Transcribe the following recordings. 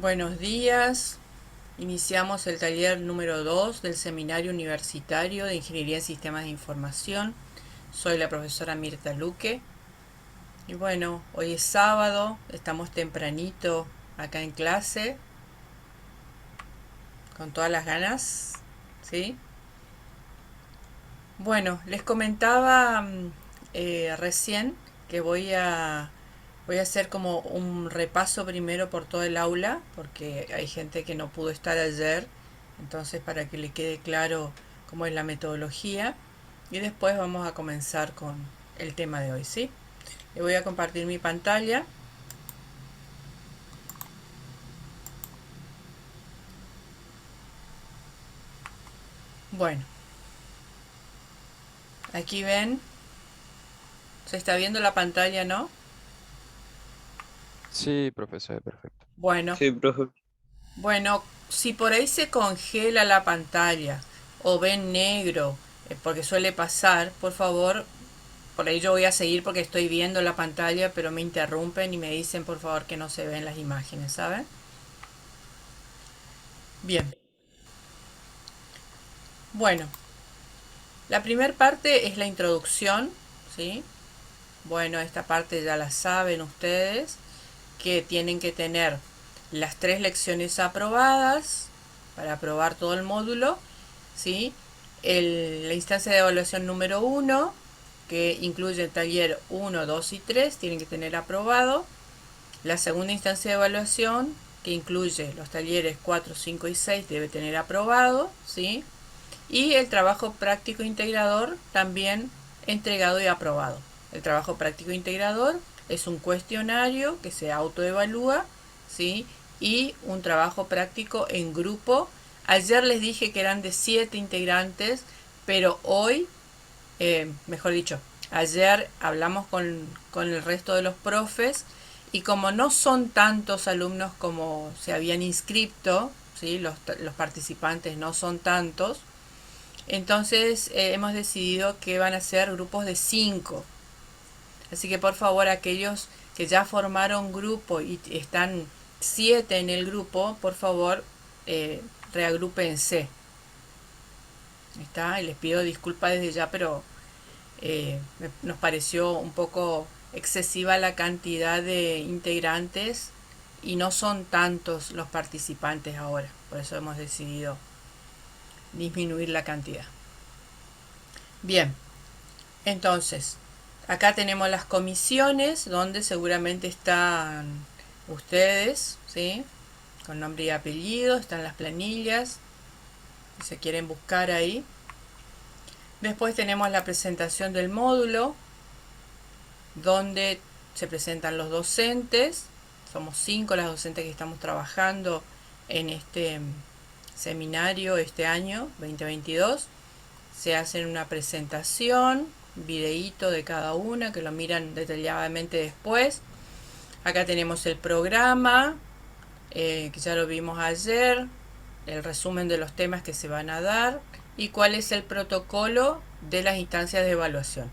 Buenos días. Iniciamos el taller número 2 del Seminario Universitario de Ingeniería en Sistemas de Información. Soy la profesora Mirta Luque. Y bueno, hoy es sábado, estamos tempranito acá en clase, con todas las ganas, ¿sí? Bueno, les comentaba recién que voy a hacer como un repaso primero por todo el aula, porque hay gente que no pudo estar ayer, entonces para que le quede claro cómo es la metodología, y después vamos a comenzar con el tema de hoy, ¿sí? Le voy a compartir mi pantalla. Bueno, aquí ven, se está viendo la pantalla, ¿no? Sí, profesor, perfecto. Bueno, Sí, profe. Bueno, si por ahí se congela la pantalla o ven negro, porque suele pasar, por favor, por ahí yo voy a seguir porque estoy viendo la pantalla, pero me interrumpen y me dicen por favor que no se ven las imágenes, ¿saben? Bien, bueno, la primera parte es la introducción, ¿sí? Bueno, esta parte ya la saben ustedes, que tienen que tener las 3 lecciones aprobadas para aprobar todo el módulo, ¿sí? La instancia de evaluación número 1, que incluye el taller 1, 2 y 3, tienen que tener aprobado. La segunda instancia de evaluación, que incluye los talleres 4, 5 y 6, debe tener aprobado, ¿sí? Y el trabajo práctico integrador también entregado y aprobado. El trabajo práctico integrador es un cuestionario que se autoevalúa, ¿sí? Y un trabajo práctico en grupo. Ayer les dije que eran de 7 integrantes, pero hoy, mejor dicho, ayer hablamos con el resto de los profes y como no son tantos alumnos como se habían inscrito, ¿sí? Los participantes no son tantos, entonces hemos decidido que van a ser grupos de 5. Así que por favor aquellos que ya formaron grupo y están 7 en el grupo, por favor reagrúpense. ¿Está? Y les pido disculpas desde ya, pero nos pareció un poco excesiva la cantidad de integrantes y no son tantos los participantes ahora. Por eso hemos decidido disminuir la cantidad. Bien, entonces, acá tenemos las comisiones donde seguramente están ustedes, ¿sí? Con nombre y apellido, están las planillas, si se quieren buscar ahí. Después tenemos la presentación del módulo, donde se presentan los docentes. Somos 5 las docentes que estamos trabajando en este seminario este año 2022. Se hacen una presentación, videíto de cada una, que lo miran detalladamente después. Acá tenemos el programa, que ya lo vimos ayer, el resumen de los temas que se van a dar y cuál es el protocolo de las instancias de evaluación.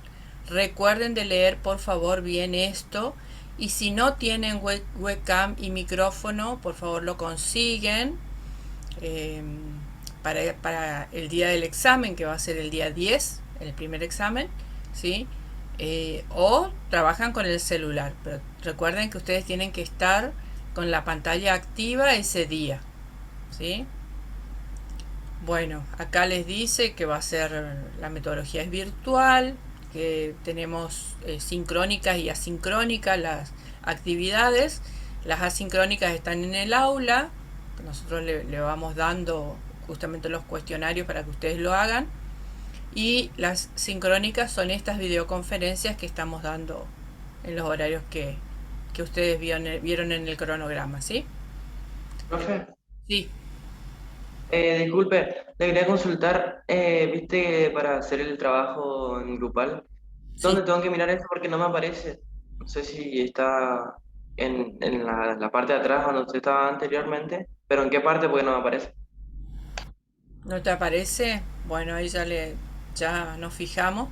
Recuerden de leer por favor bien esto, y si no tienen webcam y micrófono, por favor lo consiguen eh, para el día del examen, que va a ser el día 10, el primer examen, ¿sí? O trabajan con el celular, pero recuerden que ustedes tienen que estar con la pantalla activa ese día, ¿sí? Bueno, acá les dice que va a ser, la metodología es virtual, que tenemos sincrónicas y asincrónicas las actividades. Las asincrónicas están en el aula, nosotros le vamos dando justamente los cuestionarios para que ustedes lo hagan. Y las sincrónicas son estas videoconferencias que estamos dando en los horarios que ustedes vieron en el cronograma, ¿sí? Profe, Sí, disculpe, le quería consultar, viste que para hacer el trabajo en grupal, ¿dónde sí. tengo que mirar eso? Porque no me aparece. No sé si está en la parte de atrás donde usted estaba anteriormente, pero ¿en qué parte? Porque no me aparece. ¿No te aparece? Bueno, ahí ya nos fijamos.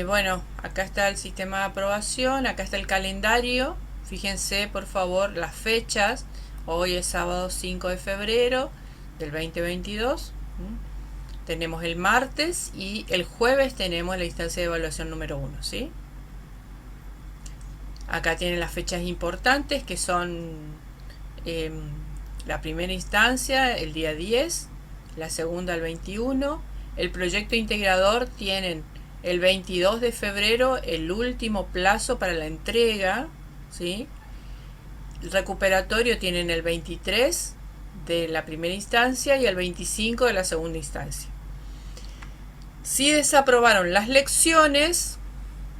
Bueno, acá está el sistema de aprobación, acá está el calendario. Fíjense, por favor, las fechas. Hoy es sábado 5 de febrero del 2022. Tenemos el martes y el jueves tenemos la instancia de evaluación número uno, ¿sí? Acá tienen las fechas importantes que son eh, la primera instancia el día 10, la segunda el 21. El proyecto integrador tienen el 22 de febrero el último plazo para la entrega, ¿sí? El recuperatorio tienen el 23 de la primera instancia y el 25 de la segunda instancia. Si desaprobaron las lecciones,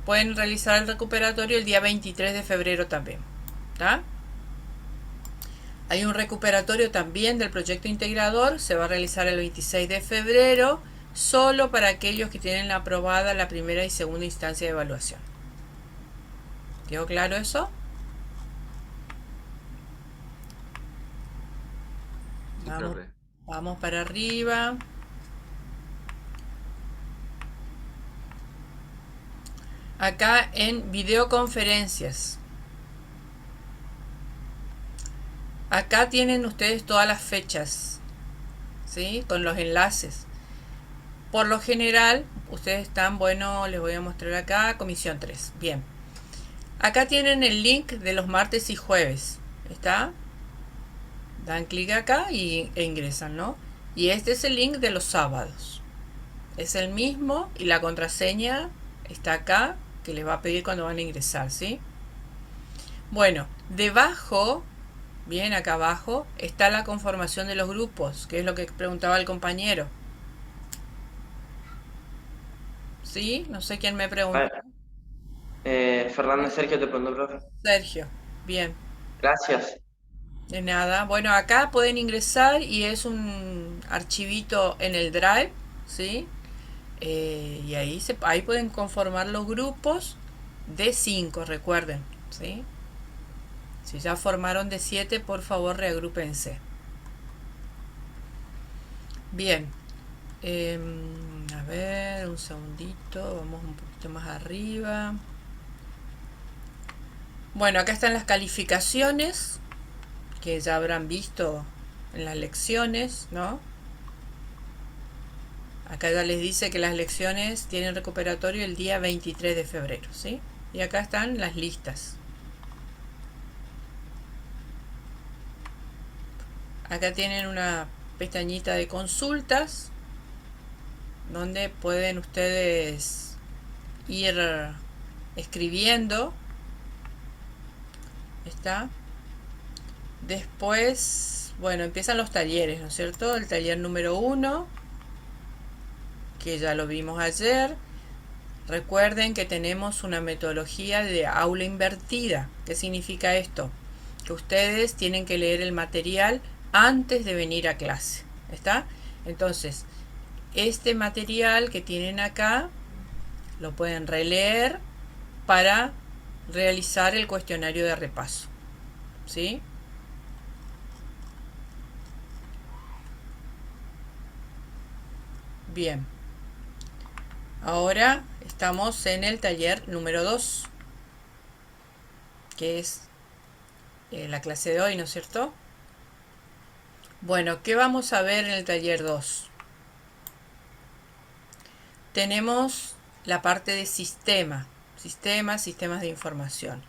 pueden realizar el recuperatorio el día 23 de febrero también. ¿Tá? Hay un recuperatorio también del proyecto integrador, se va a realizar el 26 de febrero, solo para aquellos que tienen aprobada la primera y segunda instancia de evaluación. ¿Quedó claro eso? Sí, Vamos, profe. vamos para arriba. Acá en videoconferencias. Acá tienen ustedes todas las fechas, ¿sí? Con los enlaces. Por lo general, ustedes están, bueno, les voy a mostrar acá, comisión 3. Bien. Acá tienen el link de los martes y jueves. ¿Está? Dan clic acá e ingresan, ¿no? Y este es el link de los sábados. Es el mismo y la contraseña está acá, que les va a pedir cuando van a ingresar, ¿sí? Bueno, debajo, bien acá abajo, está la conformación de los grupos, que es lo que preguntaba el compañero. ¿Sí? No sé quién me preguntó. Ah, Fernández Sergio te preguntó, profe. Sergio. Bien. Gracias. De nada. Bueno, acá pueden ingresar y es un archivito en el Drive, ¿sí? Y ahí pueden conformar los grupos de 5, recuerden, ¿sí? Si ya formaron de 7, por favor reagrúpense. Bien. Eh, a ver, un segundito, vamos un poquito más arriba. Bueno, acá están las calificaciones que ya habrán visto en las lecciones, ¿no? Acá ya les dice que las lecciones tienen recuperatorio el día 23 de febrero, ¿sí? Y acá están las listas. Acá tienen una pestañita de consultas donde pueden ustedes ir escribiendo. ¿Está? Después, bueno, empiezan los talleres, ¿no es cierto? El taller número uno, que ya lo vimos ayer. Recuerden que tenemos una metodología de aula invertida. ¿Qué significa esto? Que ustedes tienen que leer el material antes de venir a clase. ¿Está? Entonces, este material que tienen acá lo pueden releer para realizar el cuestionario de repaso. ¿Sí? Bien. Ahora estamos en el taller número 2, que es la clase de hoy, ¿no es cierto? Bueno, ¿qué vamos a ver en el taller 2? Tenemos la parte de sistemas de información.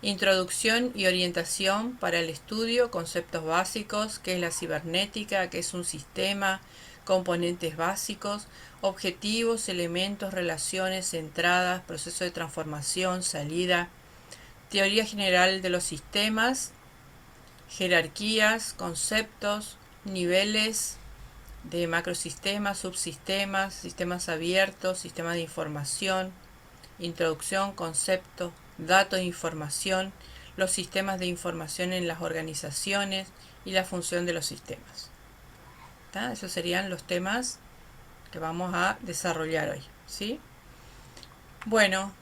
Introducción y orientación para el estudio, conceptos básicos, qué es la cibernética, qué es un sistema, componentes básicos, objetivos, elementos, relaciones, entradas, proceso de transformación, salida, teoría general de los sistemas, jerarquías, conceptos, niveles de macrosistemas, subsistemas, sistemas abiertos, sistemas de información, introducción, concepto, datos de información, los sistemas de información en las organizaciones y la función de los sistemas. ¿Tá? Esos serían los temas que vamos a desarrollar hoy. ¿Sí? Bueno,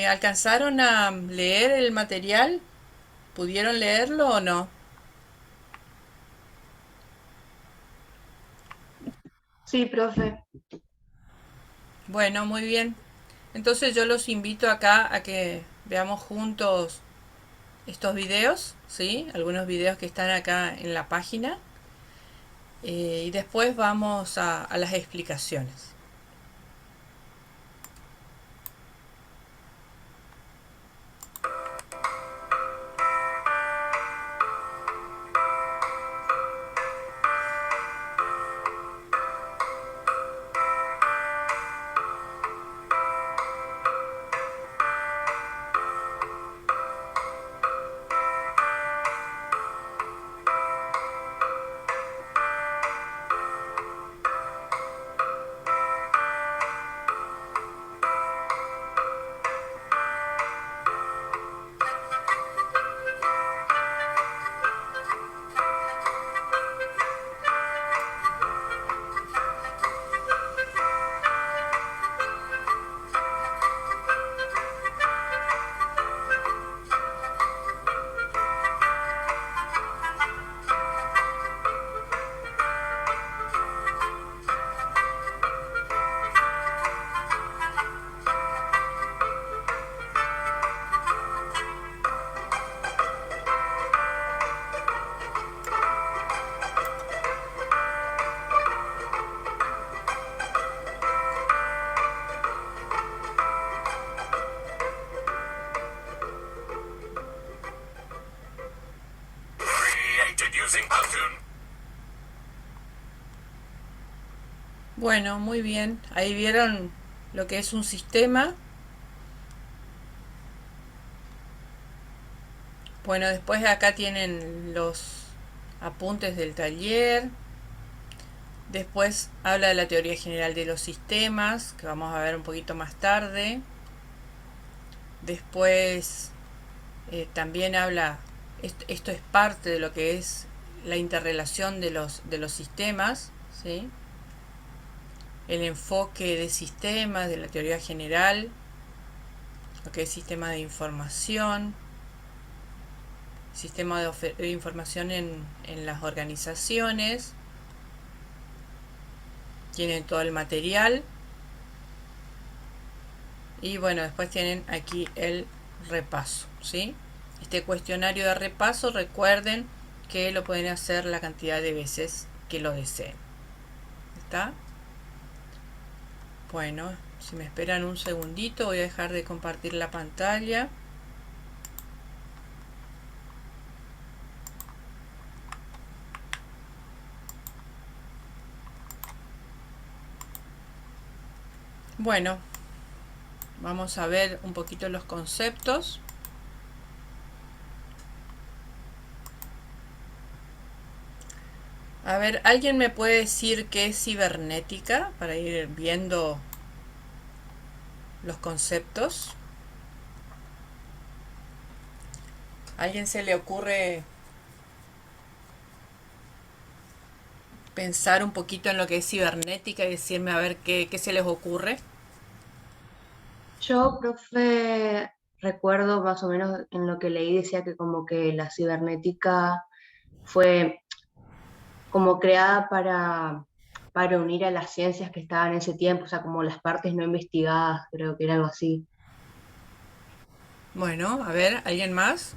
¿alcanzaron a leer el material? ¿Pudieron leerlo o no? Sí, profe. Bueno, muy bien. Entonces yo los invito acá a que veamos juntos estos videos, ¿sí? Algunos videos que están acá en la página. Y después vamos a las explicaciones. Bueno, muy bien. Ahí vieron lo que es un sistema. Bueno, después acá tienen los apuntes del taller. Después habla de la teoría general de los sistemas, que vamos a ver un poquito más tarde. Después también habla, esto es parte de lo que es la interrelación de los sistemas, ¿sí? El enfoque de sistemas, de la teoría general, lo que es sistema de información, sistema de información en las organizaciones, tienen todo el material y bueno, después tienen aquí el repaso, ¿sí? Este cuestionario de repaso, recuerden que lo pueden hacer la cantidad de veces que lo deseen. ¿Está? Bueno, si me esperan un segundito, voy a dejar de compartir la pantalla. Bueno, vamos a ver un poquito los conceptos. A ver, ¿alguien me puede decir qué es cibernética para ir viendo los conceptos? ¿A alguien se le ocurre pensar un poquito en lo que es cibernética y decirme a ver qué se les ocurre? Yo, profe, recuerdo más o menos en lo que leí, decía que como que la cibernética fue como creada para unir a las ciencias que estaban en ese tiempo, o sea, como las partes no investigadas, creo que era algo así. Bueno, a ver, ¿alguien más?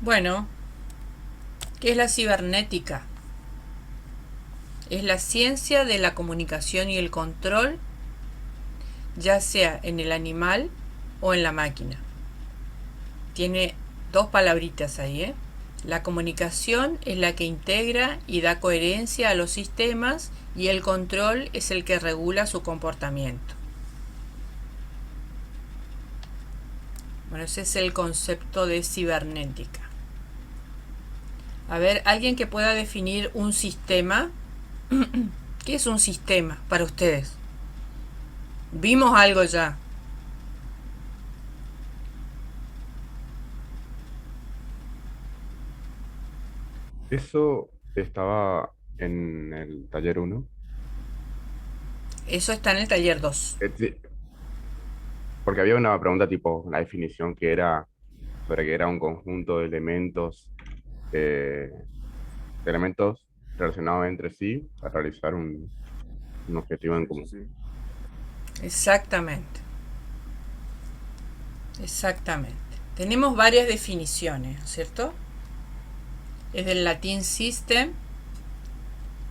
Bueno, ¿qué es la cibernética? Es la ciencia de la comunicación y el control, ya sea en el animal o en la máquina. Tiene dos palabritas ahí, ¿eh? La comunicación es la que integra y da coherencia a los sistemas y el control es el que regula su comportamiento. Bueno, ese es el concepto de cibernética. A ver, alguien que pueda definir un sistema. ¿Qué es un sistema para ustedes? Vimos algo ya. Eso estaba en el taller 1. Eso está en el taller 2. Sí, porque había una pregunta tipo, la definición que era sobre que era un conjunto eh, de elementos relacionados entre sí para realizar un objetivo en Sí, sí, común. sí. Exactamente, exactamente. Tenemos varias definiciones, ¿no es cierto? Es del latín system,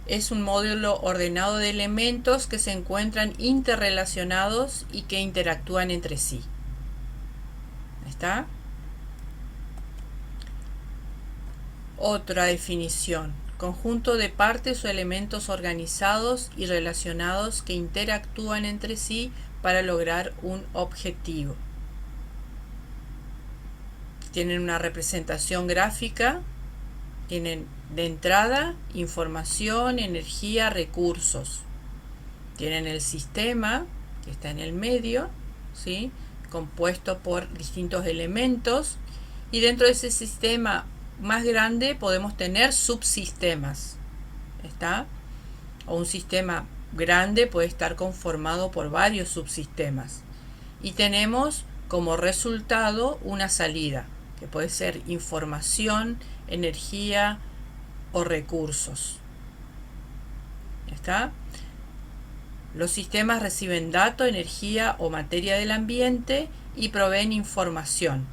es un módulo ordenado de elementos que se encuentran interrelacionados y que interactúan entre sí. ¿Está? Otra definición. Conjunto de partes o elementos organizados y relacionados que interactúan entre sí para lograr un objetivo. Tienen una representación gráfica, tienen de entrada información, energía, recursos. Tienen el sistema que está en el medio, ¿sí? Compuesto por distintos elementos, y dentro de ese sistema más grande podemos tener subsistemas, ¿está? O un sistema grande puede estar conformado por varios subsistemas. Y tenemos como resultado una salida, que puede ser información, energía o recursos. ¿Está? Los sistemas reciben datos, energía o materia del ambiente y proveen información,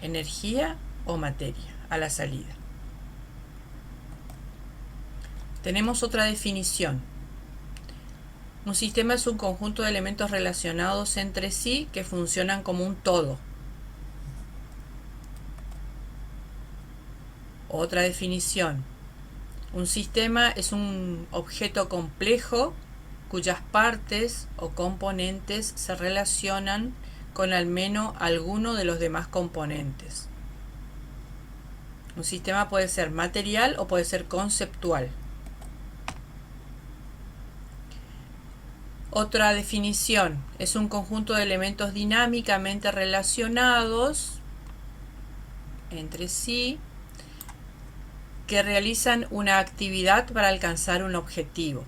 energía o materia a la salida. Tenemos otra definición. Un sistema es un conjunto de elementos relacionados entre sí que funcionan como un todo. Otra definición. Un sistema es un objeto complejo cuyas partes o componentes se relacionan con al menos alguno de los demás componentes. Un sistema puede ser material o puede ser conceptual. Otra definición es un conjunto de elementos dinámicamente relacionados entre sí que realizan una actividad para alcanzar un objetivo.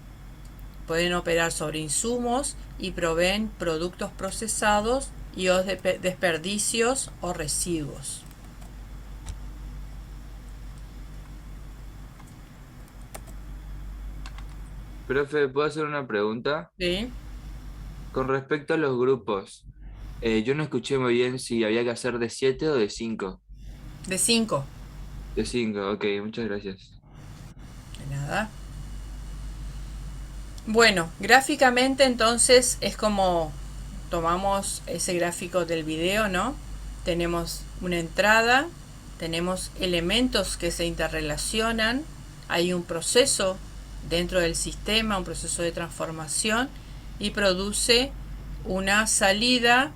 Pueden operar sobre insumos y proveen productos procesados y o desperdicios o residuos. Profe, ¿puedo hacer una pregunta? ¿Sí? Con respecto a los grupos, yo no escuché muy bien si había que hacer de 7 o de 5. De 5. De 5, ok, muchas gracias. De nada. Bueno, gráficamente entonces es como tomamos ese gráfico del video, ¿no? Tenemos una entrada, tenemos elementos que se interrelacionan, hay un proceso dentro del sistema, un proceso de transformación y produce una salida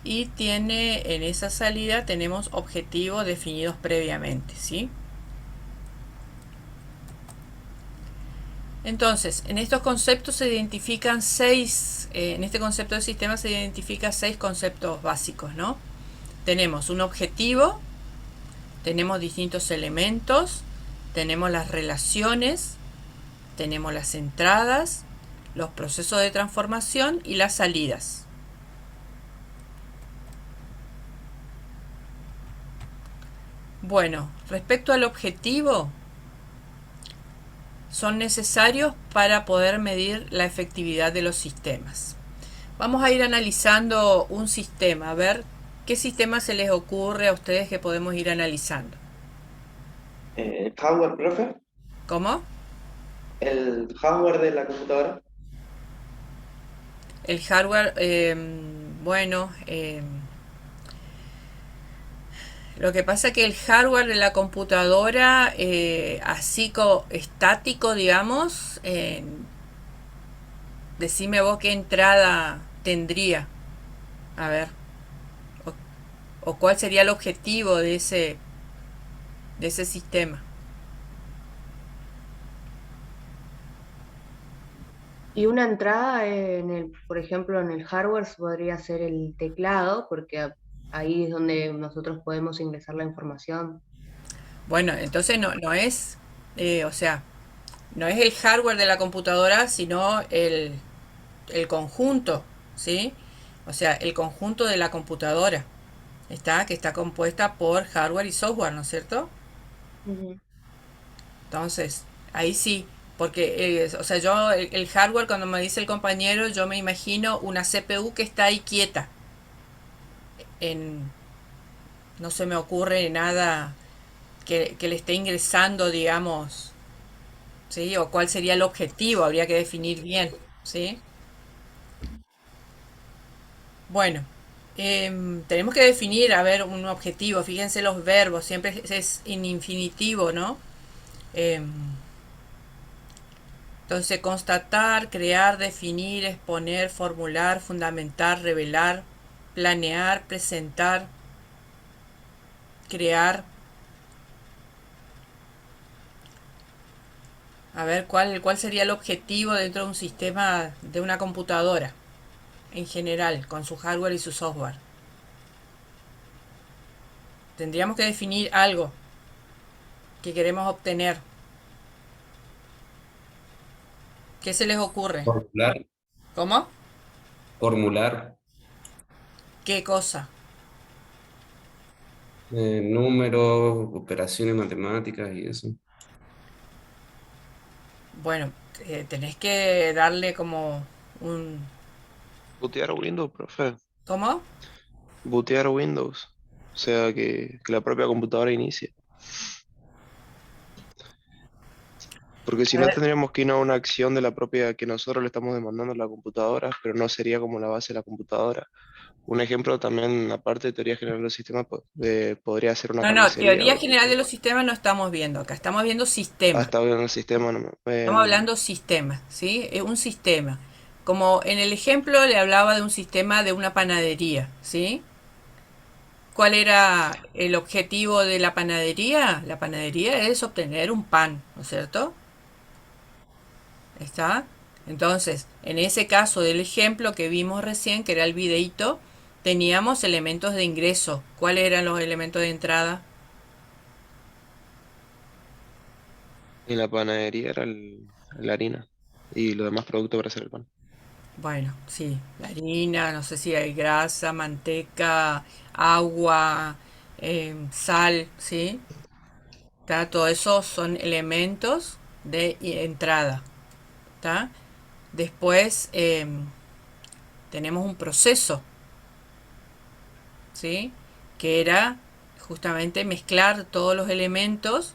y tiene en esa salida tenemos objetivos definidos previamente, ¿sí? Entonces, en estos conceptos se identifican en este concepto de sistema se identifican 6 conceptos básicos, ¿no? Tenemos un objetivo, tenemos distintos elementos, tenemos las relaciones, tenemos las entradas, los procesos de transformación y las salidas. Bueno, respecto al objetivo, son necesarios para poder medir la efectividad de los sistemas. Vamos a ir analizando un sistema, a ver qué sistema se les ocurre a ustedes que podemos ir analizando. ¿El hardware, profe? ¿Cómo? ¿El hardware de la computadora? El hardware, bueno, lo que pasa es que el hardware de la computadora, así como estático, digamos, decime vos qué entrada tendría. A ver, o cuál sería el objetivo de ese sistema. Y una entrada por ejemplo, en el hardware podría ser el teclado, porque ahí es donde nosotros podemos ingresar la información. Bueno, entonces no es, o sea, no es el hardware de la computadora, sino el conjunto, ¿sí? o sea, el conjunto de la computadora, ¿está? Que está compuesta por hardware y software, ¿no es cierto? Ujú. Entonces, ahí sí, porque, o sea, yo, el hardware, cuando me dice el compañero, yo me imagino una CPU que está ahí quieta, en, no se me ocurre nada que le esté ingresando, digamos, ¿sí? O cuál sería el objetivo, habría que definir bien, ¿sí? Bueno, tenemos que definir, a ver, un objetivo. Fíjense los verbos, siempre es en infinitivo, ¿no? Em, entonces, constatar, crear, definir, exponer, formular, fundamentar, revelar, planear, presentar, crear. A ver, ¿cuál sería el objetivo dentro de un sistema de una computadora en general, con su hardware y su software? Tendríamos que definir algo que queremos obtener. ¿Qué se les ocurre? Formular, ¿Cómo? formular ¿Qué cosa? números, operaciones matemáticas y eso. Bueno, tenés que darle como un... Bootear Windows, profe. ¿Cómo? Bootear Windows. O sea, que la propia computadora inicie. Porque si A no ver. tendríamos que ir a una acción de la propia que nosotros le estamos demandando a la computadora, pero no sería como la base de la computadora. Un ejemplo también, aparte de teoría general del sistema, podría ser una No, no, carnicería teoría o algo general así. de los sistemas no estamos viendo acá, estamos viendo sistemas. Hasta en el sistema, Estamos hablando sistemas, ¿sí? Es un sistema. Como en el ejemplo le hablaba de un sistema de una panadería, ¿sí? ¿Cuál era el objetivo de la panadería? La panadería es obtener un pan, ¿no es cierto? ¿Está? Entonces, en ese caso del ejemplo que vimos recién, que era el videíto, teníamos elementos de ingreso. ¿Cuáles eran los elementos de entrada? y la panadería era la harina y los demás productos para hacer el pan. Bueno, sí, la harina, no sé si hay grasa, manteca, agua, sal, ¿sí? ¿Tá? Todo eso son elementos de entrada, ¿tá? Después tenemos un proceso, ¿sí? Que era justamente mezclar todos los elementos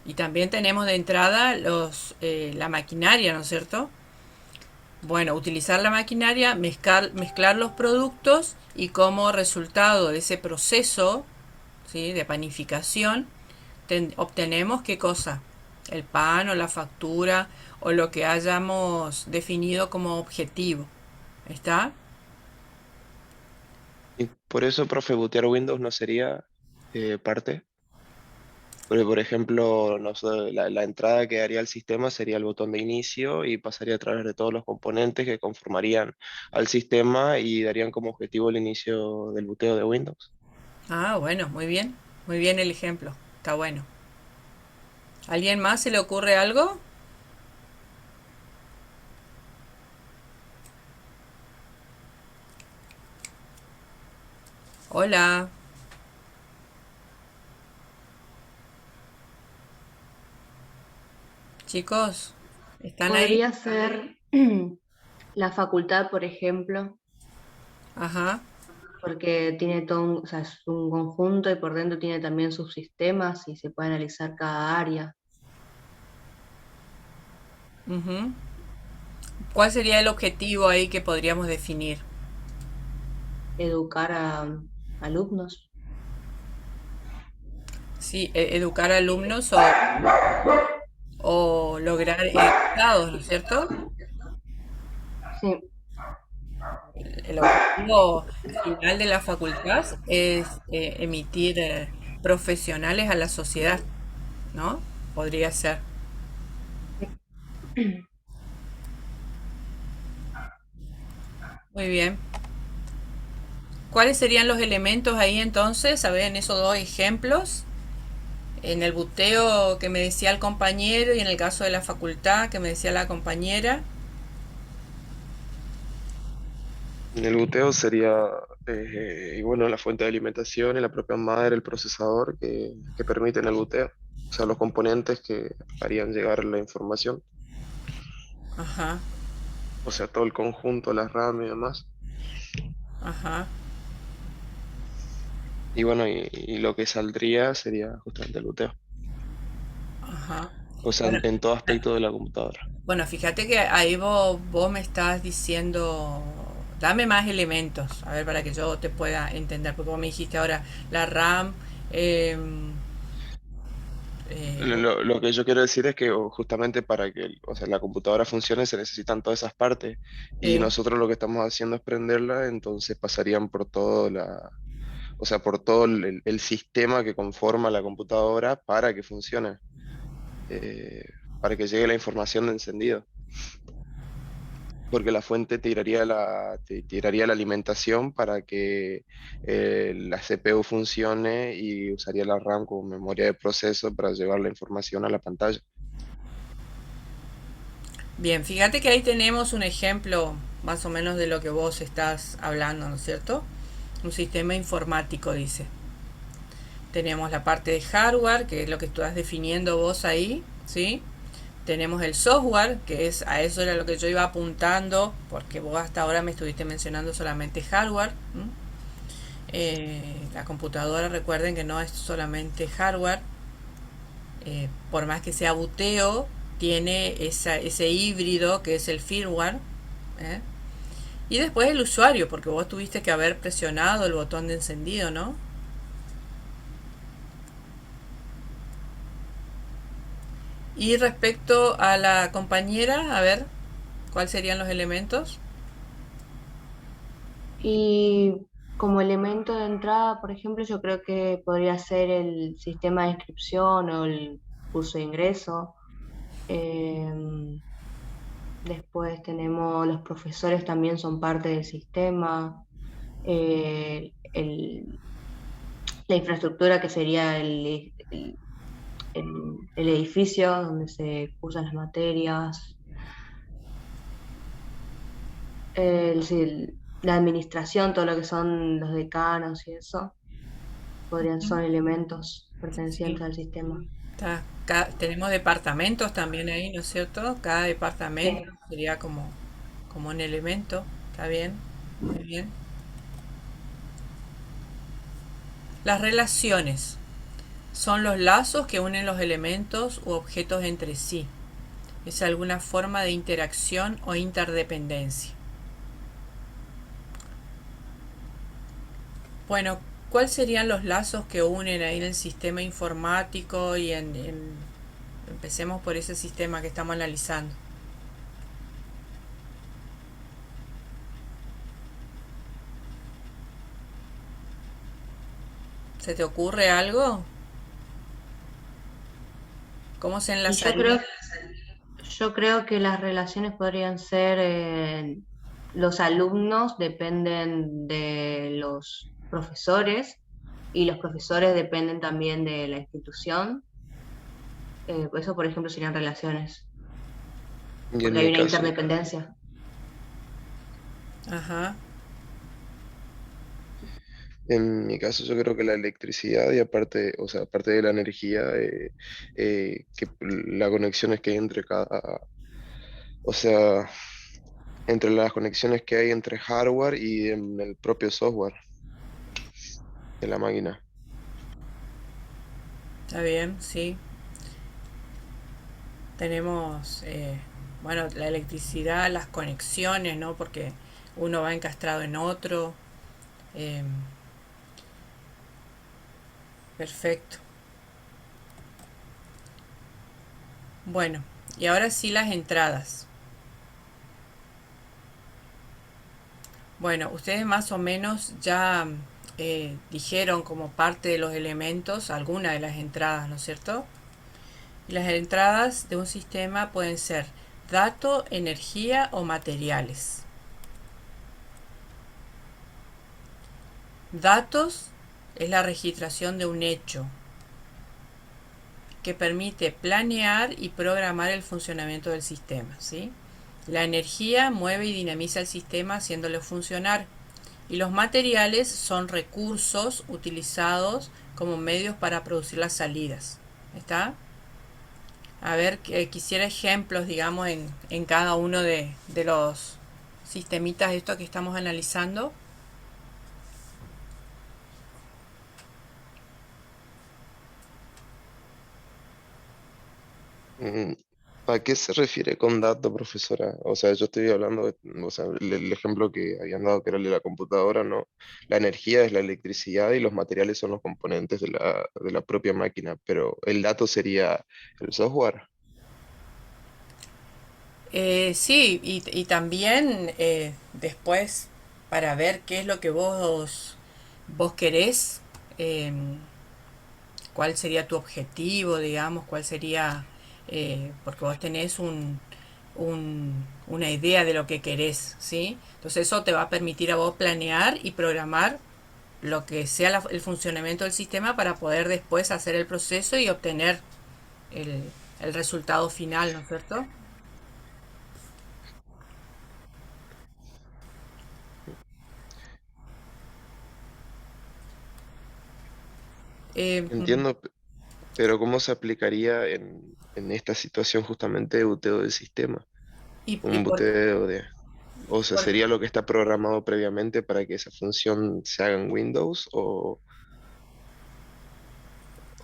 y también tenemos de entrada la maquinaria, ¿no es cierto? Bueno, utilizar la maquinaria, mezclar los productos y como resultado de ese proceso, ¿sí? De panificación, obtenemos qué cosa, el pan o la factura o lo que hayamos definido como objetivo. ¿Está? Y por eso, profe, bootear Windows no sería parte. Porque, por ejemplo, no sé, la entrada que daría al sistema sería el botón de inicio y pasaría a través de todos los componentes que conformarían al sistema y darían como objetivo el inicio del booteo de Windows. Ah, bueno, muy bien el ejemplo, está bueno. ¿Alguien más se le ocurre algo? Hola, chicos, ¿están ahí? Podría ser la facultad, por ejemplo, Ajá. porque tiene todo o sea, es un conjunto y por dentro tiene también sus sistemas y se puede analizar cada área. Ujú. ¿Cuál sería el objetivo ahí que podríamos definir? Educar a alumnos. Sí, educar alumnos o lograr resultados, ¿no es cierto? Sí, El objetivo final de la facultad es emitir profesionales a la sociedad, ¿no? Podría ser. Muy bien. ¿Cuáles serían los elementos ahí entonces? A ver, en esos dos ejemplos. En el buteo que me decía el compañero y en el caso de la facultad que me decía la compañera. El buteo sería, y bueno, la fuente de alimentación y la propia madre, el procesador que permiten el buteo. O sea, los componentes que harían llegar la información. Ajá, O sea, todo el conjunto, la RAM y demás. ajá, Y bueno, y lo que saldría sería justamente el buteo. ajá. O sea, Bueno, en todo aspecto de la computadora. bueno, fíjate que ahí vos me estás diciendo, dame más elementos, a ver, para que yo te pueda entender, porque vos me dijiste ahora la RAM, em, eh, Lo que yo quiero decir es que justamente para que o sea, la computadora funcione se necesitan todas esas partes y sí, nosotros lo que estamos haciendo es prenderla, entonces pasarían por todo o sea, por todo el sistema que conforma la computadora para que funcione, eh, para que llegue la información de encendido, porque la fuente te tiraría la alimentación para que la CPU funcione y usaría la RAM como memoria de proceso para llevar la información a la pantalla. bien, fíjate que ahí tenemos un ejemplo más o menos de lo que vos estás hablando, ¿no es cierto? Un sistema informático, dice. Tenemos la parte de hardware, que es lo que estás definiendo vos ahí, ¿sí? Tenemos el software, que es a eso era lo que yo iba apuntando, porque vos hasta ahora me estuviste mencionando solamente hardware. La computadora, recuerden que no es solamente hardware, por más que sea buteo, tiene ese híbrido que es el firmware. ¿eh? Y después el usuario, porque vos tuviste que haber presionado el botón de encendido, ¿no? Y respecto a la compañera, a ver, ¿cuáles serían los elementos? Y como elemento de entrada, por ejemplo, yo creo que podría ser el sistema de inscripción o el curso de ingreso. Em, Después tenemos los profesores también son parte del sistema. Eh, el- la infraestructura que sería el edificio donde se cursan las materias. La administración, todo lo que son los decanos y eso, son elementos Sí. pertenecientes al sistema. Tenemos departamentos también ahí, ¿no es cierto? Cada departamento Sí. sería como un elemento. ¿Está bien? Muy bien. Las relaciones son los lazos que unen los elementos u objetos entre sí. Es alguna forma de interacción o interdependencia. Bueno, ¿cuáles serían los lazos que unen ahí en el sistema informático y empecemos por ese sistema que estamos analizando? ¿Se te ocurre algo? ¿Cómo se Y enlazaría? yo creo que las relaciones podrían ser, los alumnos dependen de los profesores y los profesores dependen también de la institución. Eso, por ejemplo, serían relaciones, Y porque hay una interdependencia. Ajá. en mi caso yo creo que la electricidad y aparte, o sea, aparte de la energía, que la conexiones que hay entre o sea, entre las conexiones que hay entre hardware y en el propio software de la máquina. Está bien, sí. Tenemos, bueno, la electricidad, las conexiones, ¿no? Porque uno va encastrado en otro. eh, Perfecto. Bueno, y ahora sí las entradas. Bueno, ustedes más o menos ya dijeron como parte de los elementos alguna de las entradas, ¿no es cierto? Y las entradas de un sistema pueden ser dato, energía o materiales. Datos es la registración de un hecho que permite planear y programar el funcionamiento del sistema, ¿sí? La energía mueve y dinamiza el sistema haciéndolo funcionar. Y los materiales son recursos utilizados como medios para producir las salidas. ¿Está? A ver, quisiera ejemplos, digamos, en cada uno de los sistemitas estos que estamos analizando. Mm, ¿A qué se refiere con dato, profesora? O sea, yo estoy hablando o sea, el ejemplo que habían dado, que era el de la computadora, ¿no? La energía es la electricidad y los materiales son los componentes de la propia máquina, pero el dato sería el software. Sí, y también después para ver qué es lo que vos querés, eh, cuál sería tu objetivo, digamos, cuál sería, porque vos tenés una idea de lo que querés, ¿sí? Entonces eso te va a permitir a vos planear y programar lo que sea el funcionamiento del sistema para poder después hacer el proceso y obtener el, el resultado final, ¿no es cierto? Eh, Entiendo, pero ¿cómo se aplicaría en esta situación justamente de buteo del sistema? y Un buteo de... O sea, por- ¿sería lo que está programado previamente para que esa función se haga en Windows? O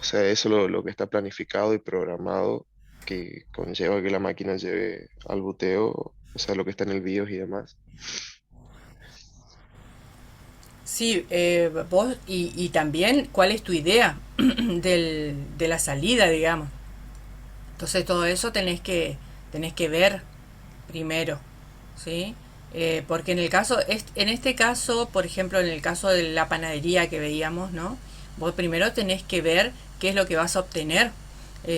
sea, eso lo que está planificado y programado que conlleva que la máquina lleve al buteo, o sea, lo que está en el BIOS y demás. Sí, vos y también cuál es tu idea de la salida, digamos. Entonces todo eso tenés que ver primero, ¿sí? Porque en el caso, en este caso, por ejemplo, en el caso de la panadería que veíamos, ¿no? Vos primero tenés que ver qué es lo que vas a obtener.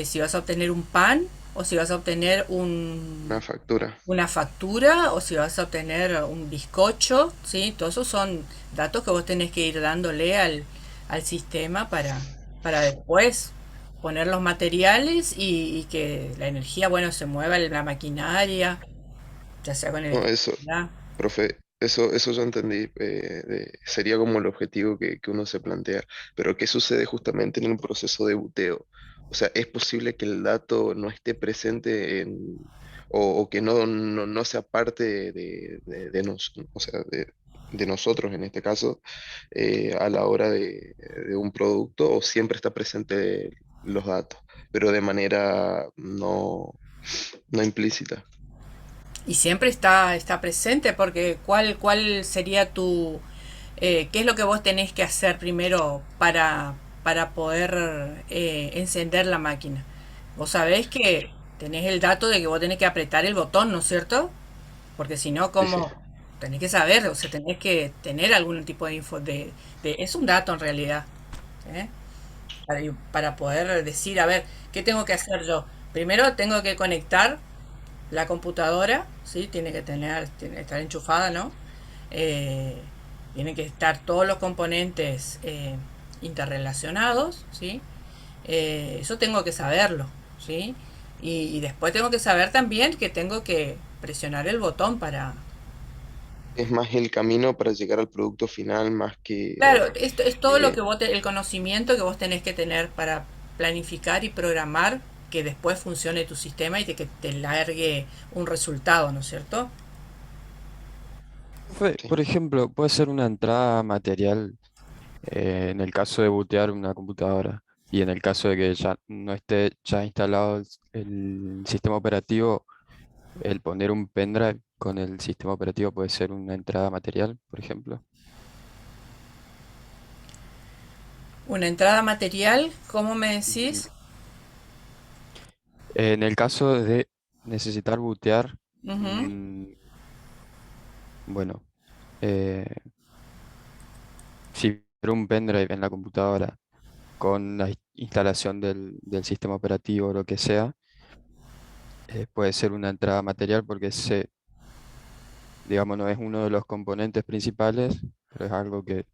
Si vas a obtener un pan o si vas a obtener Una factura. una factura o si vas a obtener un bizcocho, ¿sí? Todos esos son datos que vos tenés que ir dándole al sistema para después poner los materiales y que la energía, bueno, se mueva en la maquinaria, ya sea con No, eso, electricidad. profe, eso yo entendí. Sería como el objetivo que uno se plantea. Pero ¿qué sucede justamente en el proceso de buteo? O sea, ¿es posible que el dato no esté presente o que no sea parte o sea, de nosotros en este caso, a la hora de un producto, o siempre está presente los datos, pero de manera no implícita? Y siempre está presente porque cuál sería qué es lo que vos tenés que hacer primero para poder encender la máquina. Vos sabés que tenés el dato de que vos tenés que apretar el botón, ¿no es cierto? Porque si no, Sí, sí. ¿cómo? Tenés que saber, o sea, tenés que tener algún tipo de info es un dato en realidad, ¿eh? Para poder decir, a ver, ¿qué tengo que hacer yo? Primero tengo que conectar la computadora, ¿sí? Tiene que estar enchufada, ¿no? Eh, Tienen que estar todos los componentes interrelacionados, ¿sí? Eso tengo que saberlo, ¿sí? Y después tengo que saber también que tengo que presionar el botón para... Es más el camino para llegar al producto final más que... Claro, esto es todo lo eh, que el conocimiento que vos tenés que tener para planificar y programar que después funcione tu sistema y que te largue un resultado, ¿no es cierto? sí. Por ejemplo, puede ser una entrada material en el caso de bootear una computadora y en el caso de que ya no esté ya instalado el sistema operativo, el poner un pendrive con el sistema operativo puede ser una entrada material, por ejemplo. Una entrada material, ¿cómo me Ujú. decís? En el caso de necesitar bootear, Ujú. mm, bueno, eh, si quiero un pendrive en la computadora con la instalación del sistema operativo o lo que sea, puede ser una entrada material porque digamos, no es uno de los componentes principales, pero es algo que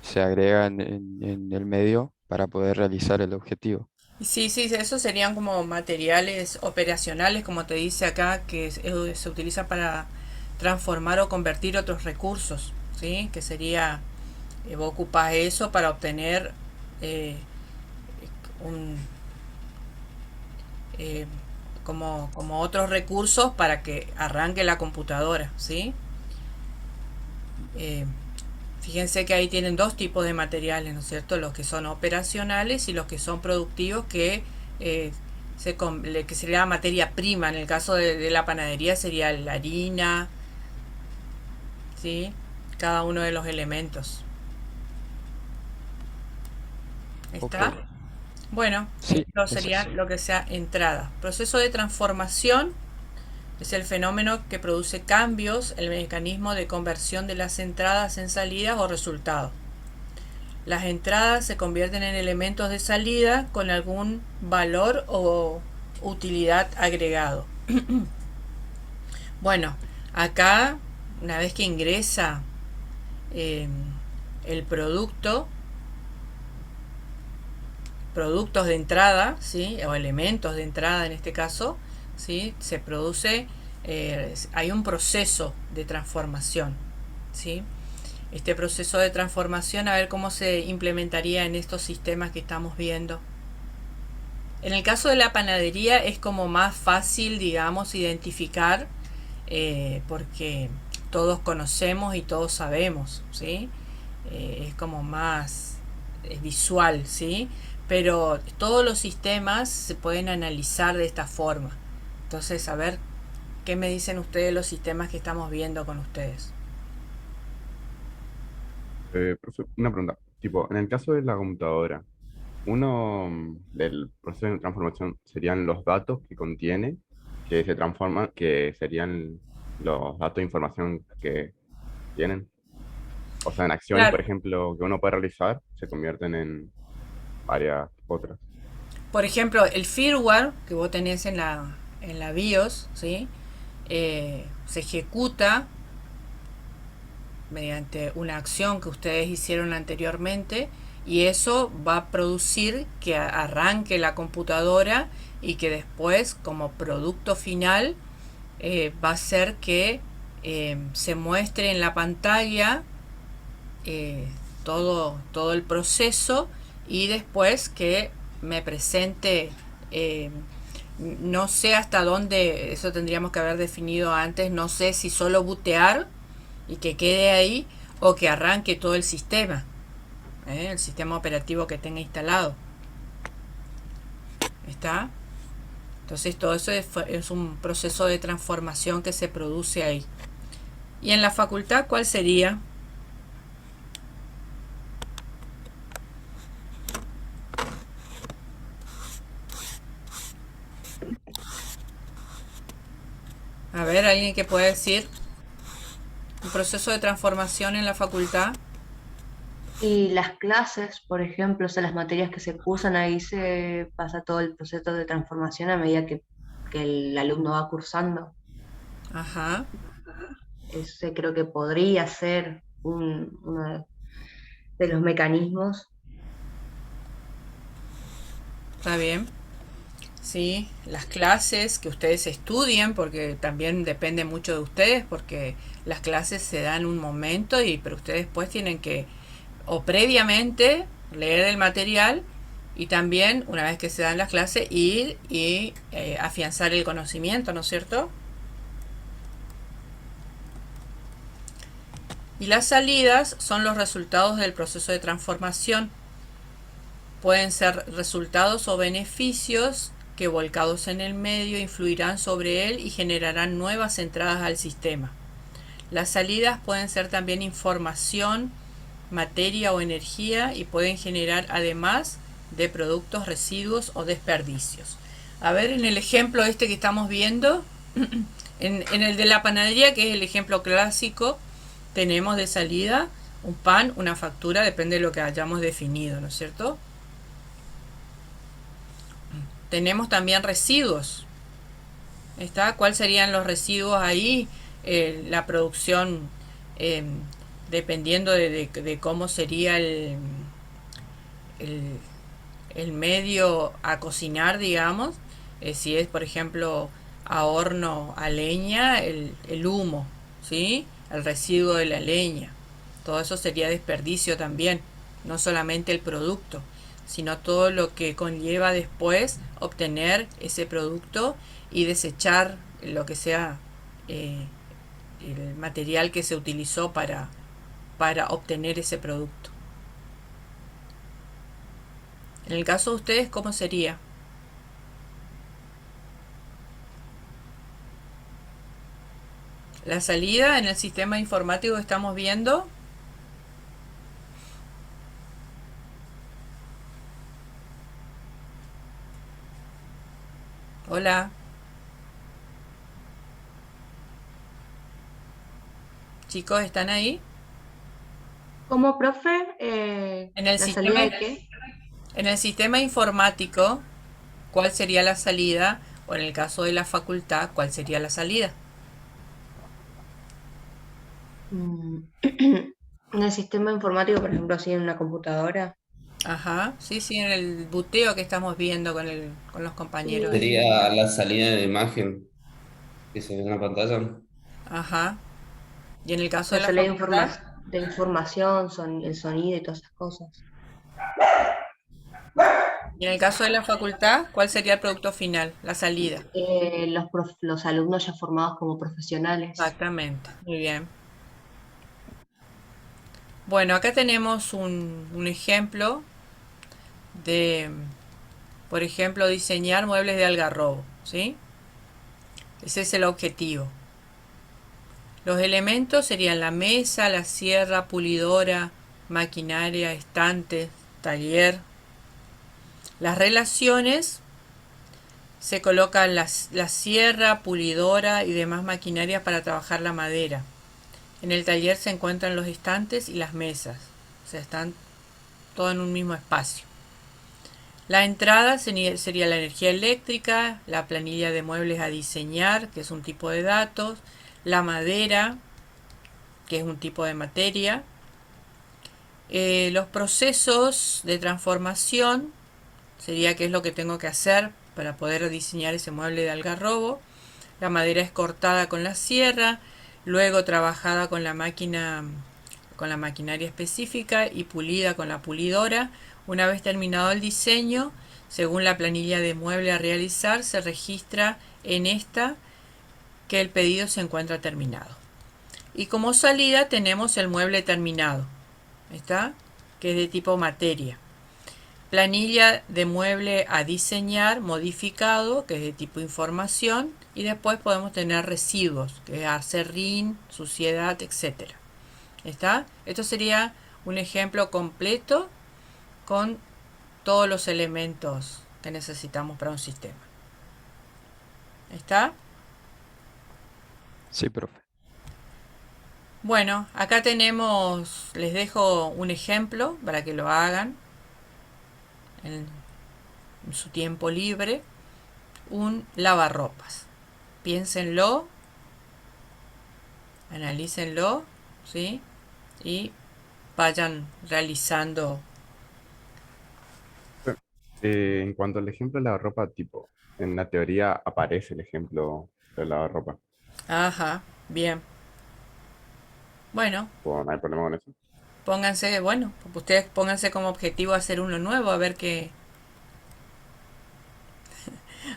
se agrega en el medio para poder realizar el objetivo. Sí, sí, esos serían como materiales operacionales, como te dice acá, que se utiliza para transformar o convertir otros recursos, ¿sí? Que sería, vos ocupás eso para obtener eh, un, eh, como otros recursos para que arranque la computadora, ¿sí? Eh, Fíjense que ahí tienen dos tipos de materiales, ¿no es cierto? Los que son operacionales y los que son productivos, eh, que sería materia prima. En el caso de la panadería sería la harina, ¿sí? Cada uno de los elementos. Ok, ¿Está? Bueno, sí, esto eso sería sí. lo que sea entrada. Proceso de transformación es el fenómeno que produce cambios, el mecanismo de conversión de las entradas en salidas o resultados. Las entradas se convierten en elementos de salida con algún valor o utilidad agregado. Bueno, acá, una vez que ingresa eh, el productos de entrada, ¿sí? O elementos de entrada en este caso, ¿sí? Se produce, hay un proceso de transformación, ¿sí? Este proceso de transformación, a ver cómo se implementaría en estos sistemas que estamos viendo. En el caso de la panadería es como más fácil, digamos, identificar, porque todos conocemos y todos sabemos, ¿sí? Es como más visual, ¿sí? Pero todos los sistemas se pueden analizar de esta forma. Entonces, a ver, ¿qué me dicen ustedes los sistemas que estamos viendo con ustedes? Profe, una pregunta, tipo, en el caso de la computadora, uno del proceso de transformación serían los datos que contiene, que se transforman, que serían los datos de información que tienen. O sea, en acciones, por Claro, ejemplo, que uno puede realizar, se convierten en varias otras. por ejemplo, el firmware que vos tenés en la BIOS, ¿sí? Se ejecuta mediante una acción que ustedes hicieron anteriormente y eso va a producir que arranque la computadora y que después como producto final va a ser que se muestre en la pantalla eh, todo el proceso y después que me presente, eh, no sé hasta dónde, eso tendríamos que haber definido antes, no sé si solo bootear y que quede ahí o que arranque todo el sistema, el sistema operativo que tenga instalado. ¿Está? Entonces todo eso es un proceso de transformación que se produce ahí. Y en la facultad, ¿cuál sería? A ver, alguien que pueda decir un proceso de transformación en la facultad. Y las clases, por ejemplo, o sea, las materias que se cursan, ahí se pasa todo el proceso de transformación a medida que el alumno va cursando. Ajá, Ese creo que podría ser uno de los mecanismos. está bien. Sí, las clases que ustedes estudien, porque también depende mucho de ustedes, porque las clases se dan un momento y pero ustedes después tienen que o previamente leer el material y también una vez que se dan las clases ir y afianzar el conocimiento, ¿no es cierto? Y las salidas son los resultados del proceso de transformación. Pueden ser resultados o beneficios que volcados en el medio influirán sobre él y generarán nuevas entradas al sistema. Las salidas pueden ser también información, materia o energía y pueden generar además de productos, residuos o desperdicios. A ver, en el ejemplo este que estamos viendo, en el de la panadería, que es el ejemplo clásico, tenemos de salida un pan, una factura, depende de lo que hayamos definido, ¿no es cierto? Tenemos también residuos. ¿Está? ¿Cuáles serían los residuos ahí? La producción, eh, dependiendo de cómo sería el, el medio a cocinar, digamos. Si es, por ejemplo, a horno a leña, el humo, ¿sí? El residuo de la leña. Todo eso sería desperdicio también, no solamente el producto, sino todo lo que conlleva después obtener ese producto y desechar lo que sea eh, el material que se utilizó para obtener ese producto. En el caso de ustedes, ¿cómo sería? La salida en el sistema informático que estamos viendo. Hola, chicos, ¿están ahí? ¿Cómo, profe? En el ¿La salida sistema, de qué? en el sistema informático, ¿cuál sería la salida? O en el caso de la facultad, ¿cuál sería la salida? Mm, En el sistema informático, por ejemplo, así en una computadora. Ajá, sí, sí, en el buteo que estamos viendo con los compañeros ahí. Sería la salida de imagen que se ve en la pantalla. Ajá. Y en el caso La de la salida facultad, de información, el sonido y todas esas cosas. y en el caso de la facultad, ¿cuál sería el producto final? La salida. Los alumnos ya formados como profesionales. Exactamente, muy bien. Bueno, acá tenemos un ejemplo de, por ejemplo, diseñar muebles de algarrobo, ¿sí? Ese es el objetivo. Los elementos serían la mesa, la sierra, pulidora, maquinaria, estantes, taller. Las relaciones se colocan la sierra, pulidora y demás maquinaria para trabajar la madera. En el taller se encuentran los estantes y las mesas. O sea, están todo en un mismo espacio. La entrada sería la energía eléctrica, la planilla de muebles a diseñar, que es un tipo de datos, la madera, que es un tipo de materia, los procesos de transformación, sería qué es lo que tengo que hacer para poder diseñar ese mueble de algarrobo. La madera es cortada con la sierra, luego trabajada con la máquina, con la maquinaria específica y pulida con la pulidora. Una vez terminado el diseño, según la planilla de mueble a realizar, se registra en esta que el pedido se encuentra terminado. Y como salida tenemos el mueble terminado, ¿está? Que es de tipo materia. Planilla de mueble a diseñar modificado, que es de tipo información, y después podemos tener residuos, que es acerrín, suciedad, etcétera. ¿Está? Esto sería un ejemplo completo con todos los elementos que necesitamos para un sistema. ¿Está? Sí, profe. Bueno, acá tenemos, les dejo un ejemplo para que lo hagan en su tiempo libre, un lavarropas. Piénsenlo, analícenlo, ¿sí? Y vayan realizando. En cuanto al ejemplo de la ropa, tipo, en la teoría aparece el ejemplo de la ropa. Ajá, bien. Bueno, No hay problema con eso. pónganse, bueno, ustedes pónganse como objetivo hacer uno nuevo,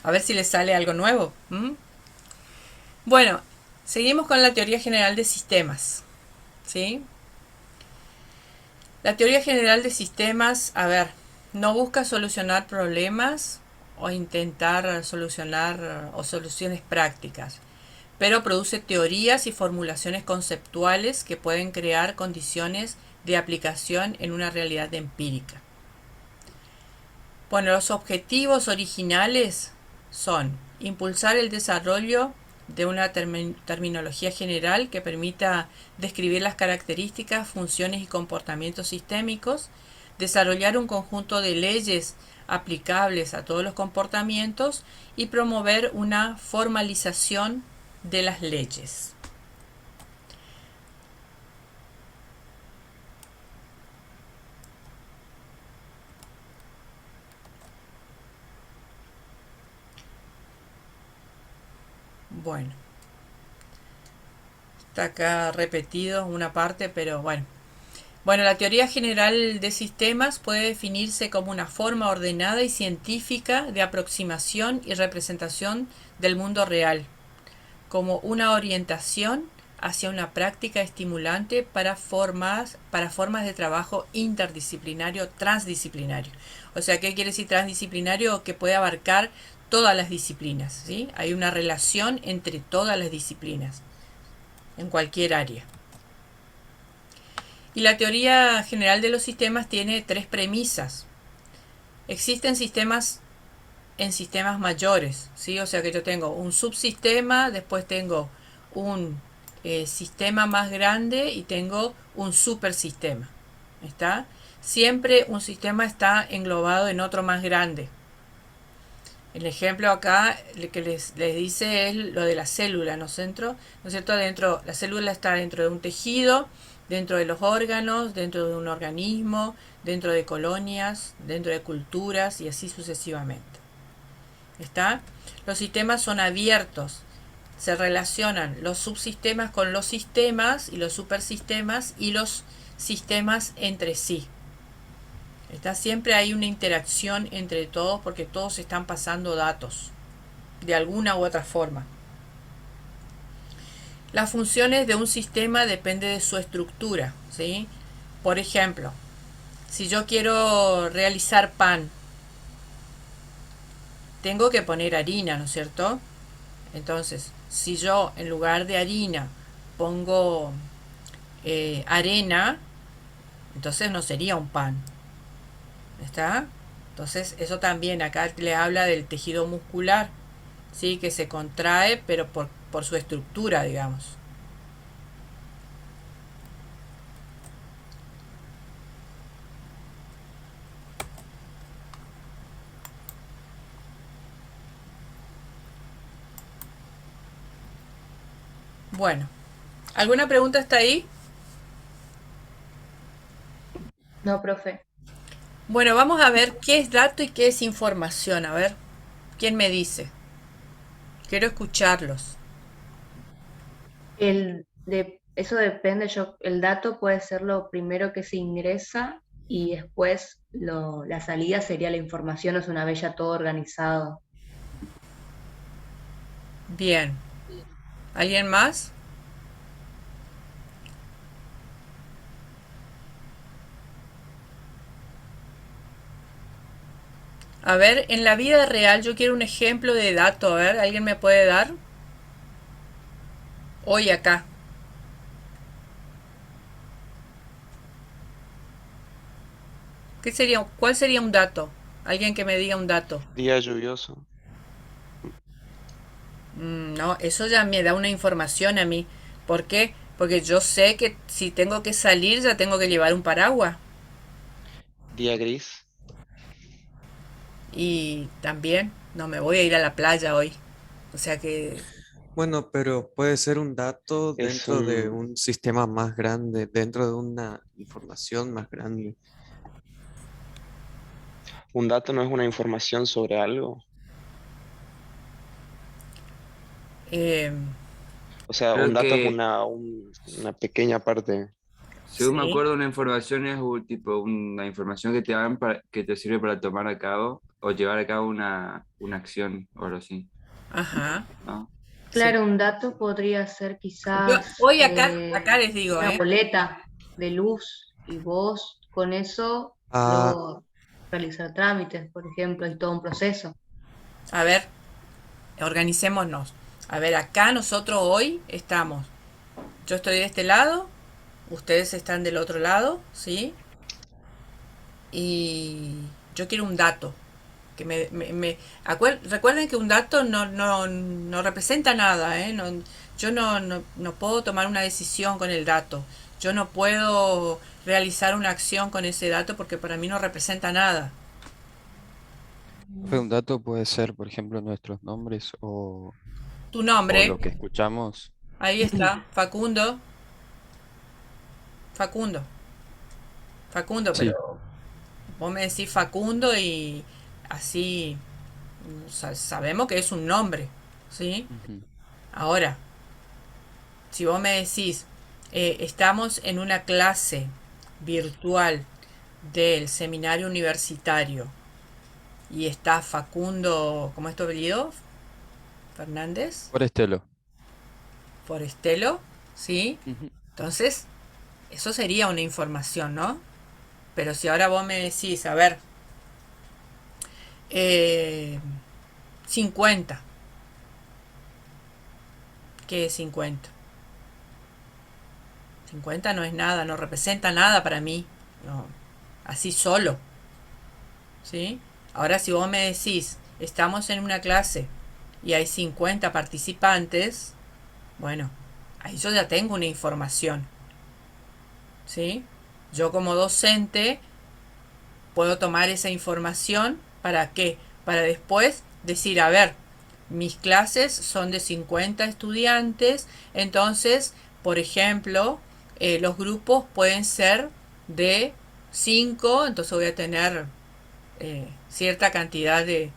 a ver si les sale algo nuevo. ¿M? Bueno, seguimos con la teoría general de sistemas, ¿sí? La teoría general de sistemas, a ver, no busca solucionar problemas o intentar solucionar o soluciones prácticas, pero produce teorías y formulaciones conceptuales que pueden crear condiciones de aplicación en una realidad empírica. Bueno, los objetivos originales son impulsar el desarrollo de una terminología general que permita describir las características, funciones y comportamientos sistémicos, desarrollar un conjunto de leyes aplicables a todos los comportamientos y promover una formalización de las leyes. Bueno, está acá repetido una parte, pero bueno. Bueno, la teoría general de sistemas puede definirse como una forma ordenada y científica de aproximación y representación del mundo real, como una orientación hacia una práctica estimulante para formas de trabajo interdisciplinario, transdisciplinario. O sea, ¿qué quiere decir transdisciplinario? Que puede abarcar todas las disciplinas, ¿sí? Hay una relación entre todas las disciplinas, en cualquier área. Y la teoría general de los sistemas tiene tres premisas. Existen sistemas en sistemas mayores, ¿sí? O sea que yo tengo un subsistema, después tengo un sistema más grande y tengo un supersistema. ¿Está? Siempre un sistema está englobado en otro más grande. El ejemplo acá que les dice es lo de la célula, ¿no es cierto? Dentro, la célula está dentro de un tejido, dentro de los órganos, dentro de un organismo, dentro de colonias, dentro de culturas y así sucesivamente. ¿Está? Los sistemas son abiertos. Se relacionan los subsistemas con los sistemas y los supersistemas y los sistemas entre sí. ¿Está? Siempre hay una interacción entre todos porque todos están pasando datos de alguna u otra forma. Las funciones de un sistema dependen de su estructura, ¿sí? Por ejemplo, si yo quiero realizar pan, tengo que poner harina, ¿no es cierto? Entonces, si yo en lugar de harina pongo arena, entonces no sería un pan. ¿Está? Entonces, eso también acá le habla del tejido muscular, ¿sí? Que se contrae, pero por su estructura, digamos. Bueno, ¿alguna pregunta hasta ahí? No, profe. Bueno, vamos a ver qué es dato y qué es información. A ver, ¿quién me dice? Quiero escucharlos. Eso depende, el dato puede ser lo primero que se ingresa y después la salida sería la información, es una vez ya todo organizado. Bien. ¿Alguien más? A ver, en la vida real yo quiero un ejemplo de dato. A ver, ¿alguien me puede dar? Hoy acá. ¿Cuál sería un dato? Alguien que me diga un dato. Día lluvioso. No, eso ya me da una información a mí. ¿Por qué? Porque yo sé que si tengo que salir ya tengo que llevar un paraguas. Día gris. Y también no me voy a ir a la playa hoy. O sea que Bueno, pero puede ser un dato Es dentro de un, un sistema más grande, dentro de una información más grande. un dato no es una información sobre algo. eh, O sea, un Creo dato es que, una pequeña parte. según me sí. acuerdo, una información es tipo una información que te dan que te sirve para tomar a cabo o llevar a cabo una acción o algo así, Ajá. ¿no? Sí. Claro, un dato podría ser Yo quizás hoy acá les digo, una boleta de luz y vos con eso Ah, luego realizar trámites, por ejemplo, y todo un proceso. A ver, organicémonos. A ver, acá nosotros hoy estamos. Yo estoy de este lado, ustedes están del otro lado, ¿sí? Y yo quiero un dato. Que recuerden que un dato no representa nada, ¿eh? Yo no puedo tomar una decisión con el dato. Yo no puedo realizar una acción con ese dato porque para mí no representa nada. Un dato puede ser, por ejemplo, nuestros nombres Tu o nombre, lo que escuchamos. ahí está, Facundo, Facundo, Facundo, Sí. pero vos me decís Facundo y así sabemos que es un nombre, ¿sí? Ujú. Ahora, si vos me decís, estamos en una clase virtual del seminario universitario y está Facundo, ¿cómo es tu apellido? Fernández, Por Estelo. Forestelo, ¿sí? Ujú. Entonces, eso sería una información, ¿no? Pero si ahora vos me decís, a ver, eh, 50, ¿qué es 50? 50 no es nada, no representa nada para mí, no, así solo, ¿sí? Ahora si vos me decís, estamos en una clase y hay 50 participantes, bueno, ahí yo ya tengo una información, ¿sí? Yo como docente puedo tomar esa información, ¿para qué? Para después decir, a ver, mis clases son de 50 estudiantes, entonces, por ejemplo, los grupos pueden ser de 5, entonces voy a tener cierta cantidad de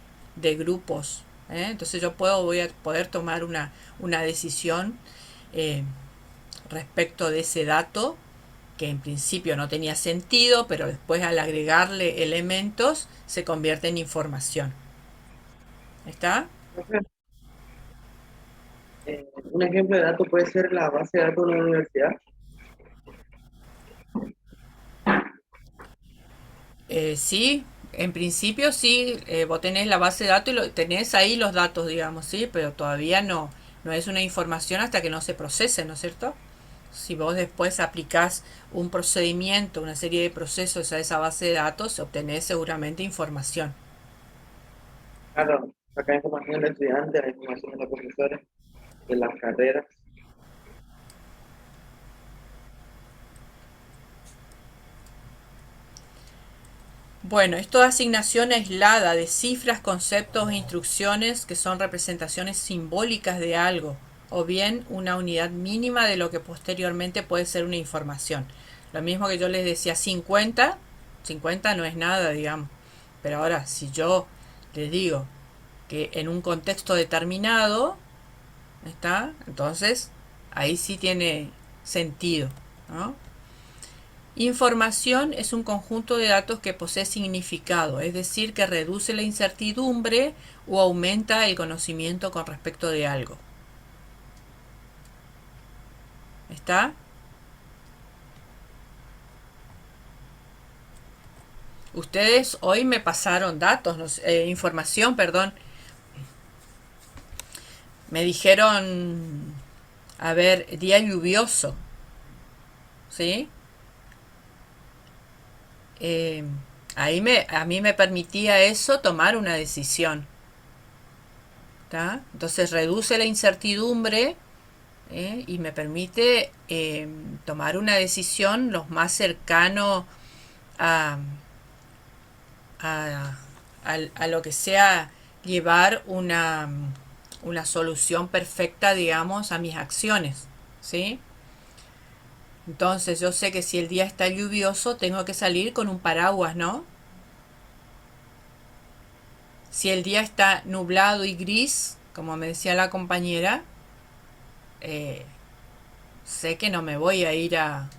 grupos. Entonces voy a poder tomar una decisión eh, respecto de ese dato que en principio no tenía sentido, pero después al agregarle elementos se convierte en información. ¿Está? Profe, un ejemplo de dato puede ser la base de datos de una universidad. Sí, en principio sí, vos tenés la base de datos y tenés ahí los datos, digamos, sí, pero todavía no es una información hasta que no se procese, ¿no es cierto? Si vos después aplicás un procedimiento, una serie de procesos a esa base de datos, obtenés seguramente información. Claro, acá hay información de estudiantes, hay información de los profesores, de las carreras. Bueno, es toda asignación aislada de cifras, conceptos e instrucciones que son representaciones simbólicas de algo, o bien una unidad mínima de lo que posteriormente puede ser una información. Lo mismo que yo les decía, 50, 50 no es nada, digamos. Pero ahora, si yo les digo que en un contexto determinado, ¿está? Entonces, ahí sí tiene sentido, ¿no? Información es un conjunto de datos que posee significado, es decir, que reduce la incertidumbre o aumenta el conocimiento con respecto de algo. ¿Está? Ustedes hoy me pasaron datos, información, perdón. Me dijeron, a ver, día lluvioso, ¿sí? Eh, a mí me permitía eso tomar una decisión. ¿Tá? Entonces reduce la incertidumbre y me permite tomar una decisión lo más cercano a, a, a lo que sea llevar una solución perfecta, digamos, a mis acciones. ¿Sí? Entonces yo sé que si el día está lluvioso tengo que salir con un paraguas, ¿no? Si el día está nublado y gris, como me decía la compañera, eh, sé que no me voy a ir a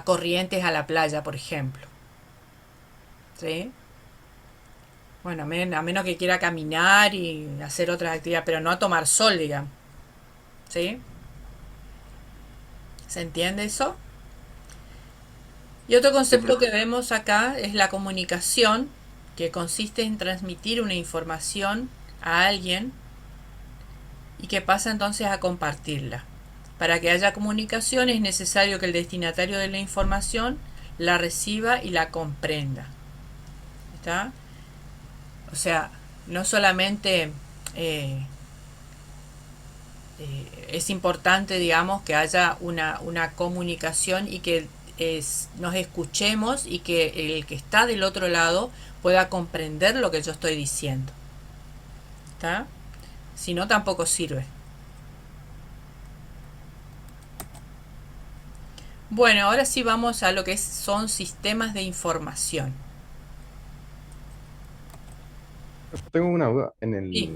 Corrientes a la playa, por ejemplo. ¿Sí? Bueno, a menos que quiera caminar y hacer otras actividades, pero no a tomar sol, digamos. ¿Sí? ¿Se entiende eso? Y otro Sí, concepto profe. que vemos acá es la comunicación, que consiste en transmitir una información a alguien y que pasa entonces a compartirla. Para que haya comunicación es necesario que el destinatario de la información la reciba y la comprenda. ¿Está? O sea, no solamente es importante, digamos, que haya una comunicación y que nos escuchemos y que el que está del otro lado pueda comprender lo que yo estoy diciendo. ¿Está? Si no, tampoco sirve. Bueno, ahora sí vamos a lo que son sistemas de información. Tengo una duda Sí.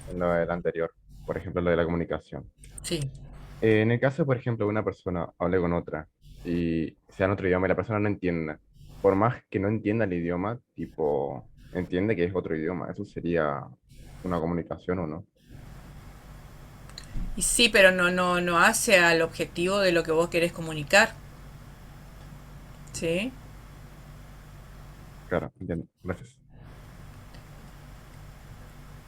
en lo del anterior. por ejemplo, lo de la comunicación. Sí. En el caso, por ejemplo, de una persona hable con otra y sea en otro idioma y la persona no entienda, por más que no entienda el idioma, tipo, entiende que es otro idioma, ¿eso sería una comunicación o no? Y sí, pero no hace al objetivo de lo que vos querés comunicar. ¿Sí? Claro, entiendo. Gracias.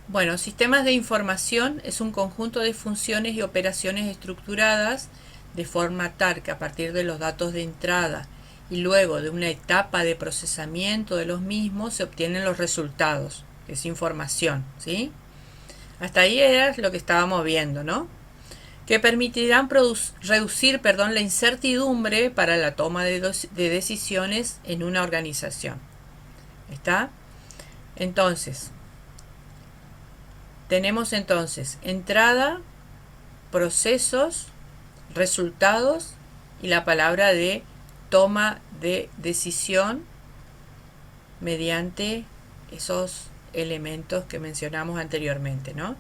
Bueno, sistemas de información es un conjunto de funciones y operaciones estructuradas de forma tal que a partir de los datos de entrada y luego de una etapa de procesamiento de los mismos se obtienen los resultados, que es información, ¿sí? Hasta ahí era lo que estábamos viendo, ¿no? Que permitirán reducir, la incertidumbre para la toma de decisiones en una organización. ¿Está? Entonces, tenemos entonces entrada, procesos, resultados y la palabra de toma de decisión mediante esos elementos que mencionamos anteriormente, ¿no?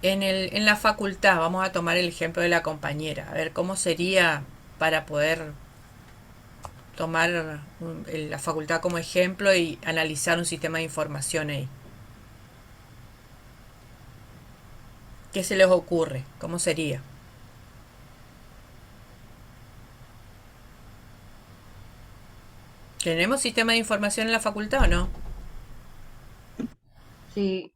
En la facultad, vamos a tomar el ejemplo de la compañera, a ver cómo sería para poder tomar la facultad como ejemplo y analizar un sistema de información ahí. ¿Qué se les ocurre? ¿Cómo sería? ¿Tenemos sistema de información en la facultad o no? Sí,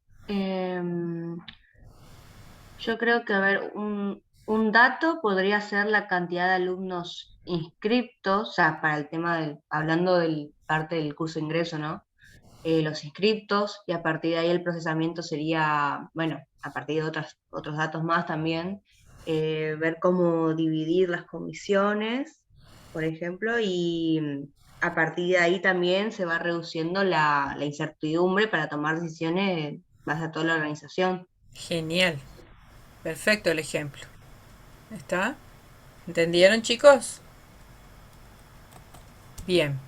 yo creo que, a ver, un dato podría ser la cantidad de alumnos inscriptos, o sea, para el tema del, hablando del parte del curso de ingreso, ¿no? Los inscriptos, y a partir de ahí el procesamiento sería, bueno, a partir de otros datos más también, ver cómo dividir las comisiones, por ejemplo, y a partir de ahí también se va reduciendo la incertidumbre para tomar decisiones en base a toda la organización. Genial. Perfecto el ejemplo. ¿Está? ¿Entendieron, chicos? Bien.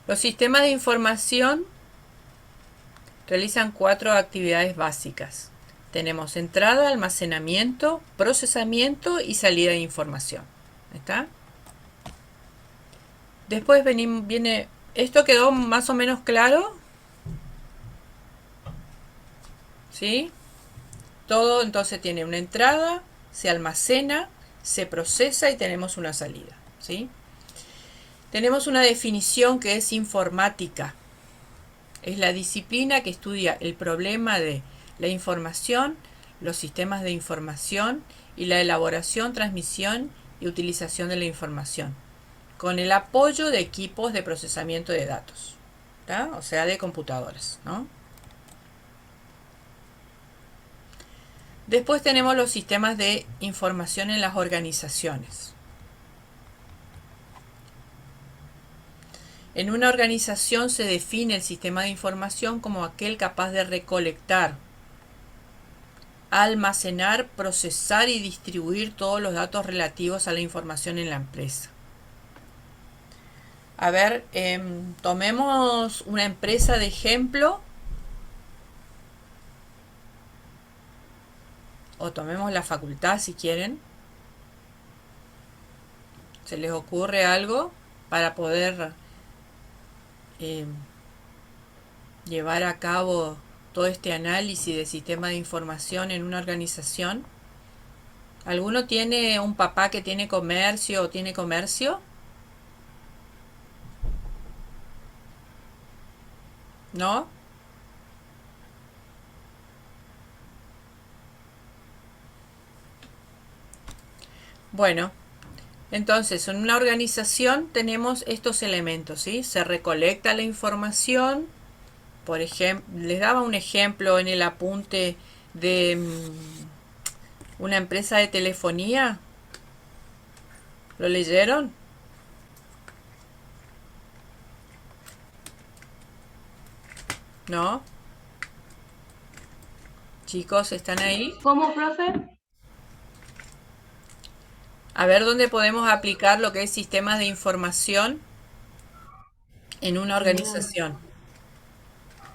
Los sistemas de información realizan 4 actividades básicas. Tenemos entrada, almacenamiento, procesamiento y salida de información. ¿Está? Después viene... ¿Esto quedó más o menos claro? ¿Sí? Todo entonces tiene una entrada, se almacena, se procesa y tenemos una salida. ¿Sí? Tenemos una definición que es informática. Es la disciplina que estudia el problema de la información, los sistemas de información y la elaboración, transmisión y utilización de la información, con el apoyo de equipos de procesamiento de datos, ¿tá? O sea, de computadoras, ¿no? Después tenemos los sistemas de información en las organizaciones. En una organización se define el sistema de información como aquel capaz de recolectar, almacenar, procesar y distribuir todos los datos relativos a la información en la empresa. A ver, tomemos una empresa de ejemplo o tomemos la facultad si quieren. ¿Se les ocurre algo para poder llevar a cabo todo este análisis de sistema de información en una organización? ¿Alguno tiene un papá que tiene comercio o tiene comercio? ¿No? Bueno, entonces en una organización tenemos estos elementos, ¿sí? Se recolecta la información. Por ejemplo, les daba un ejemplo en el apunte de una empresa de telefonía. ¿Lo leyeron? ¿No? Chicos, ¿están ahí? ¿Cómo, profe? A ver dónde podemos aplicar lo que es sistemas de información en una organización.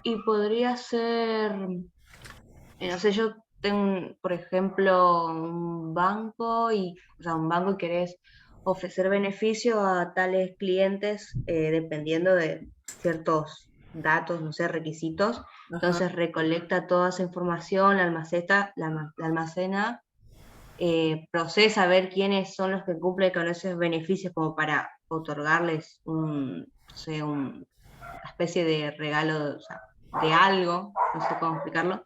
y podría ser, no sé, yo tengo, por ejemplo, un banco y, o sea, un banco y querés ofrecer beneficio a tales clientes dependiendo de ciertos datos, no sé, requisitos. Ajá. Entonces recolecta toda esa información, la almacena, procesa a ver quiénes son los que cumplen con esos beneficios como para otorgarles un, no sé, una especie de regalo, o sea, de algo, no sé cómo explicarlo,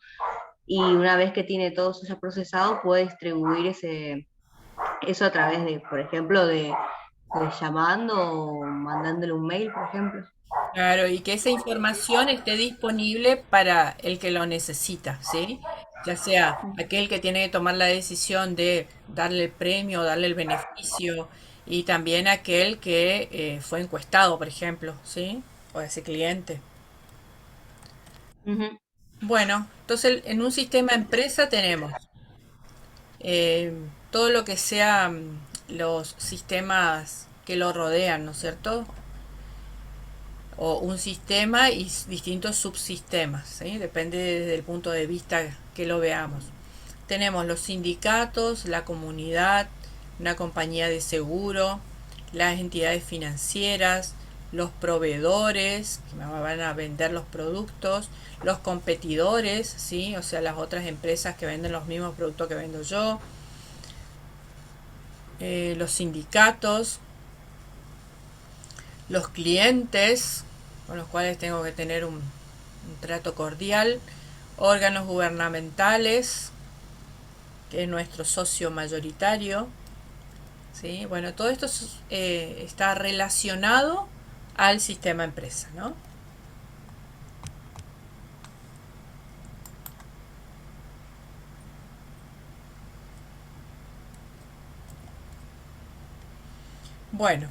y una vez que tiene todo eso ya procesado, puede distribuir eso a través de, por ejemplo, de llamando o mandándole un mail, por ejemplo. Claro, y que esa información esté disponible para el que lo necesita, ¿sí? Ya sea aquel que tiene que tomar la decisión de darle el premio, darle el beneficio, y también aquel que fue encuestado, por ejemplo, ¿sí? O ese cliente. Ujú. Bueno, entonces en un sistema empresa tenemos eh, todo lo que sea los sistemas que lo rodean, ¿no es cierto? O un sistema y distintos subsistemas, ¿sí? Depende desde el punto de vista que lo veamos. Tenemos los sindicatos, la comunidad, una compañía de seguro, las entidades financieras, los proveedores que me van a vender los productos, los competidores, ¿sí? O sea, las otras empresas que venden los mismos productos que vendo yo, los sindicatos, los clientes con los cuales tengo que tener un trato cordial, órganos gubernamentales, que es nuestro socio mayoritario, ¿sí? Bueno, todo esto está relacionado al sistema empresa, ¿no? Bueno,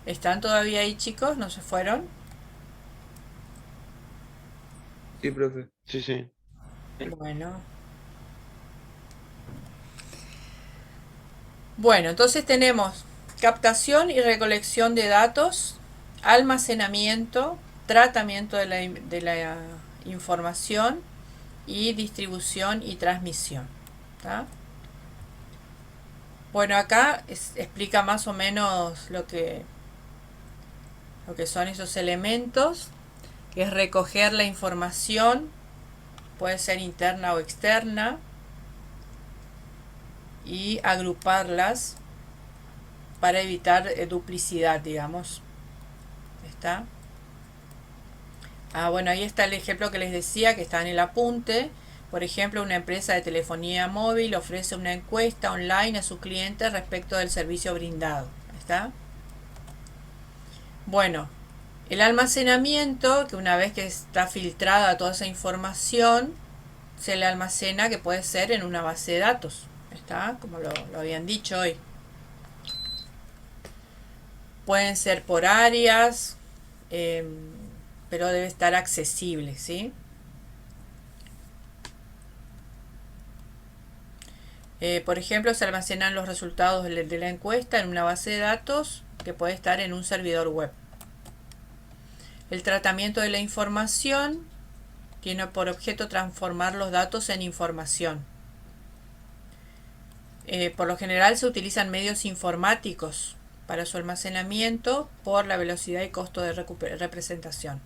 ¿están todavía ahí, chicos? ¿No se fueron? Sí, profe. Sí, sí. Bueno. Bueno, entonces tenemos captación y recolección de datos, almacenamiento, tratamiento de la información y distribución y transmisión. ¿Tá? Bueno, acá explica más o menos lo que son esos elementos, que es recoger la información, puede ser interna o externa, y agruparlas para evitar duplicidad, digamos. ¿Está? Ah, bueno, ahí está el ejemplo que les decía, que está en el apunte. Por ejemplo, una empresa de telefonía móvil ofrece una encuesta online a sus clientes respecto del servicio brindado. ¿Está? Bueno, el almacenamiento, que una vez que está filtrada toda esa información, se le almacena, que puede ser en una base de datos. ¿Está? Como lo habían dicho hoy. Pueden ser por áreas, eh, pero debe estar accesible, ¿sí? Por ejemplo, se almacenan los resultados de la encuesta en una base de datos que puede estar en un servidor web. El tratamiento de la información tiene por objeto transformar los datos en información. Por lo general se utilizan medios informáticos para su almacenamiento por la velocidad y costo de representación.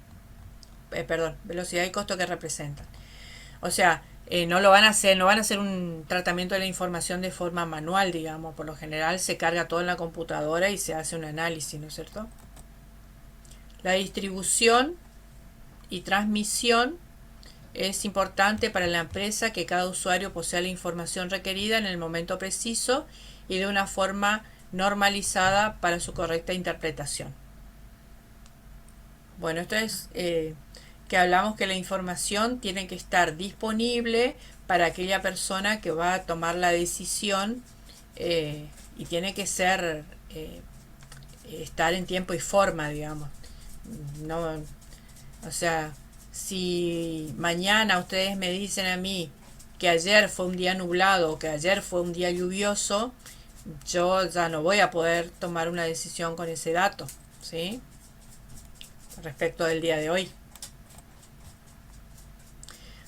Velocidad y costo que representan. O sea, no lo van a hacer, no van a hacer un tratamiento de la información de forma manual, digamos. Por lo general se carga todo en la computadora y se hace un análisis, ¿no es cierto? La distribución y transmisión es importante para la empresa que cada usuario posea la información requerida en el momento preciso y de una forma normalizada para su correcta interpretación. Bueno, esto es que hablamos que la información tiene que estar disponible para aquella persona que va a tomar la decisión y tiene que ser estar en tiempo y forma, digamos. No, o sea, si mañana ustedes me dicen a mí que ayer fue un día nublado o que ayer fue un día lluvioso, yo ya no voy a poder tomar una decisión con ese dato, ¿sí? Respecto del día de hoy.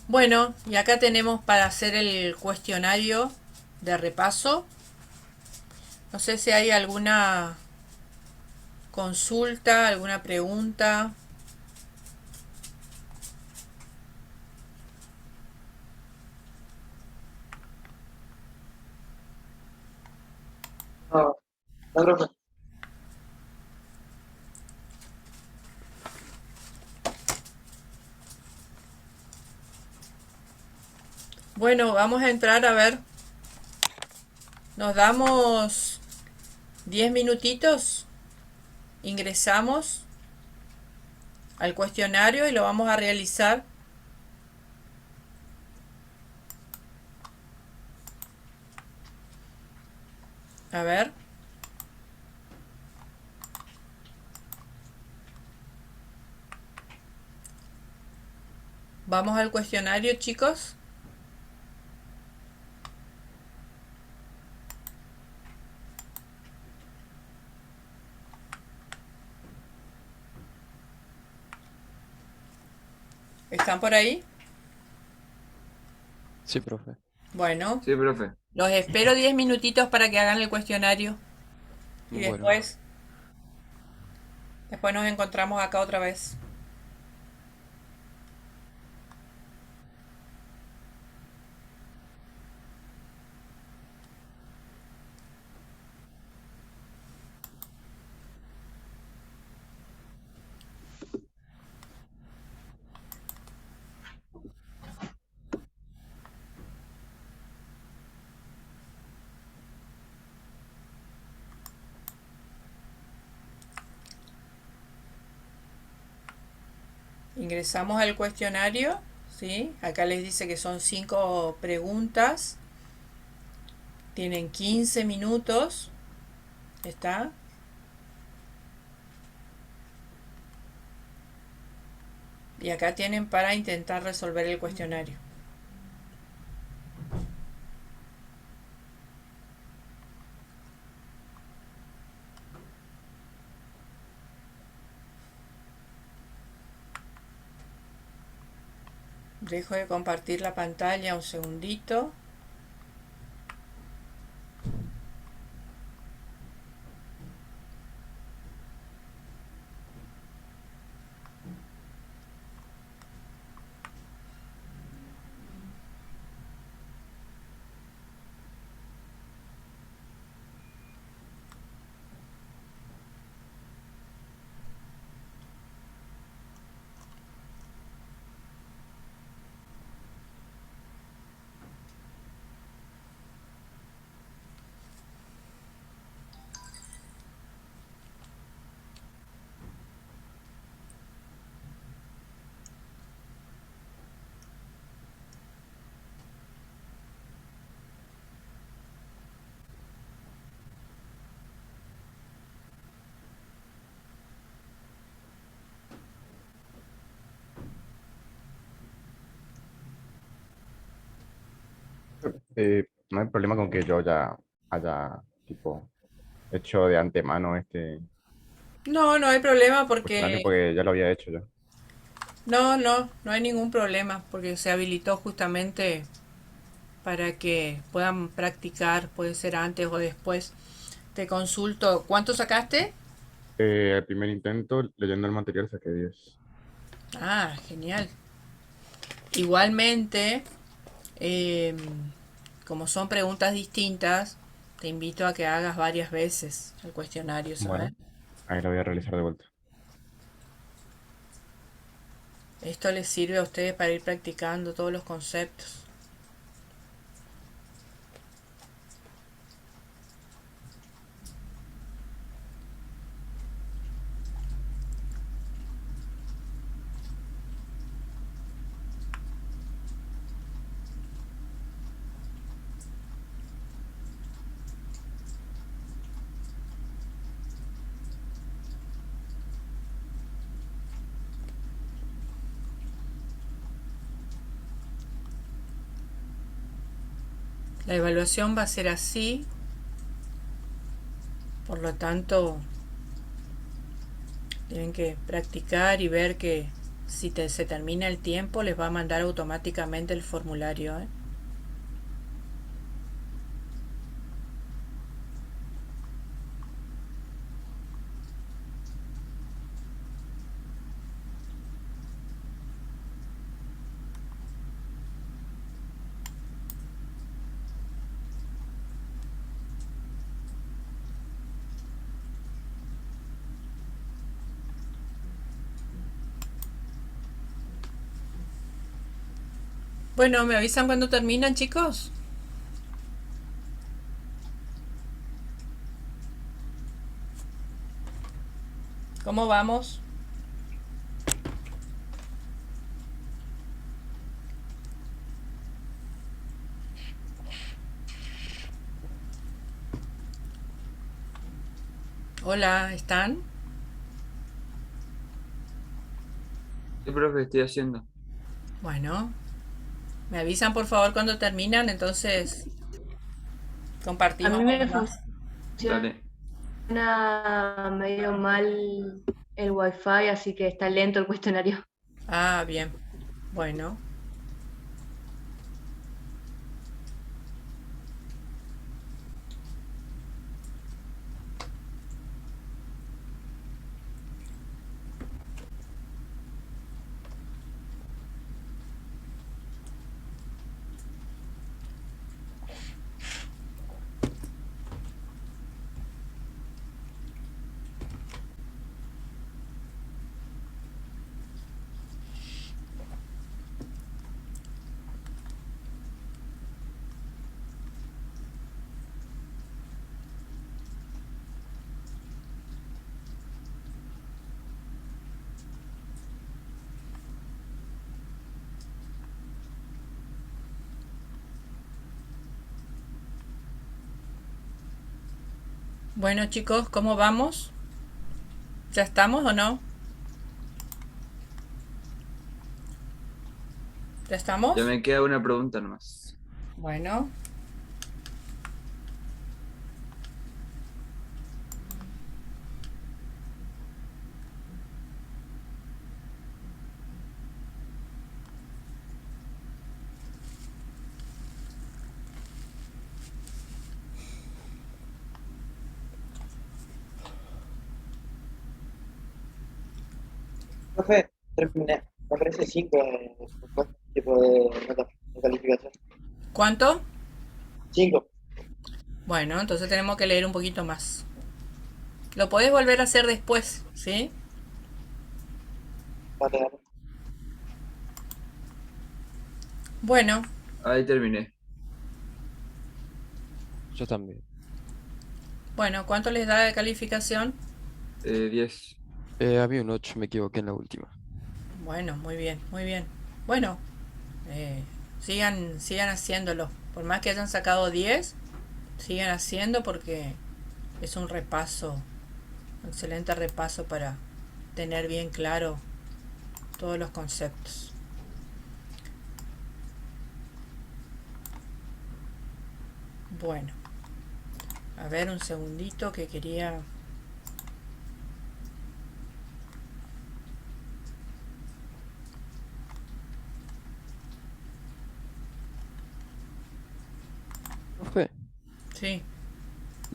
Bueno, y acá tenemos para hacer el cuestionario de repaso. No sé si hay alguna consulta, alguna pregunta. No, no, profe. Bueno, vamos a entrar a ver. Nos damos 10 minutitos. Ingresamos al cuestionario y lo vamos a realizar. A ver. Vamos al cuestionario, chicos. ¿Están por ahí? Sí, profe. Bueno, Sí, profe. los espero 10 minutitos para que hagan el cuestionario. Y Bueno, después nos encontramos acá otra vez. Ingresamos al cuestionario, ¿sí? Acá les dice que son 5 preguntas. Tienen 15 minutos. ¿Está? Y acá tienen para intentar resolver el cuestionario. Dejo de compartir la pantalla un segundito. No hay problema con que yo ya haya, tipo, hecho de antemano este No, no hay problema cuestionario porque... porque ya lo había hecho yo. No hay ningún problema porque se habilitó justamente para que puedan practicar, puede ser antes o después. Te consulto, ¿cuánto sacaste? El primer intento, leyendo el material, saqué 10. Ah, genial. Igualmente, eh, como son preguntas distintas, te invito a que hagas varias veces el cuestionario, ¿sabes? Bueno, ahí lo voy a realizar de vuelta. Esto les sirve a ustedes para ir practicando todos los conceptos. La evaluación va a ser así, por lo tanto tienen que practicar y ver que si se termina el tiempo les va a mandar automáticamente el formulario, ¿eh? Bueno, ¿me avisan cuando terminan, chicos? ¿Cómo vamos? Hola, ¿están? Sí, profe, estoy haciendo. Bueno, me avisan por favor cuando terminan, entonces A compartimos mí me más. funciona Dale. medio mal el wifi, así que está lento el cuestionario. Ah, bien. Bueno. Bueno, chicos, ¿cómo vamos? ¿Ya estamos o no? ¿Ya Ya estamos? me queda una pregunta nomás. Bueno. Profe, terminé. Me parece 5 tipo de nota de calificación. ¿Cuánto? 5. Bueno, entonces tenemos que leer un poquito más. Lo podés volver a hacer después, ¿sí? Vale, vale. Bueno, Ahí terminé. Yo también. bueno, ¿cuánto les da de calificación? 10. A mí un 8, me equivoqué en la última. Bueno, muy bien, muy bien. Bueno, eh, sigan haciéndolo. Por más que hayan sacado 10, sigan haciendo porque es un repaso, un excelente repaso para tener bien claro todos los conceptos. Bueno, a ver un segundito que quería... Profe, Sí.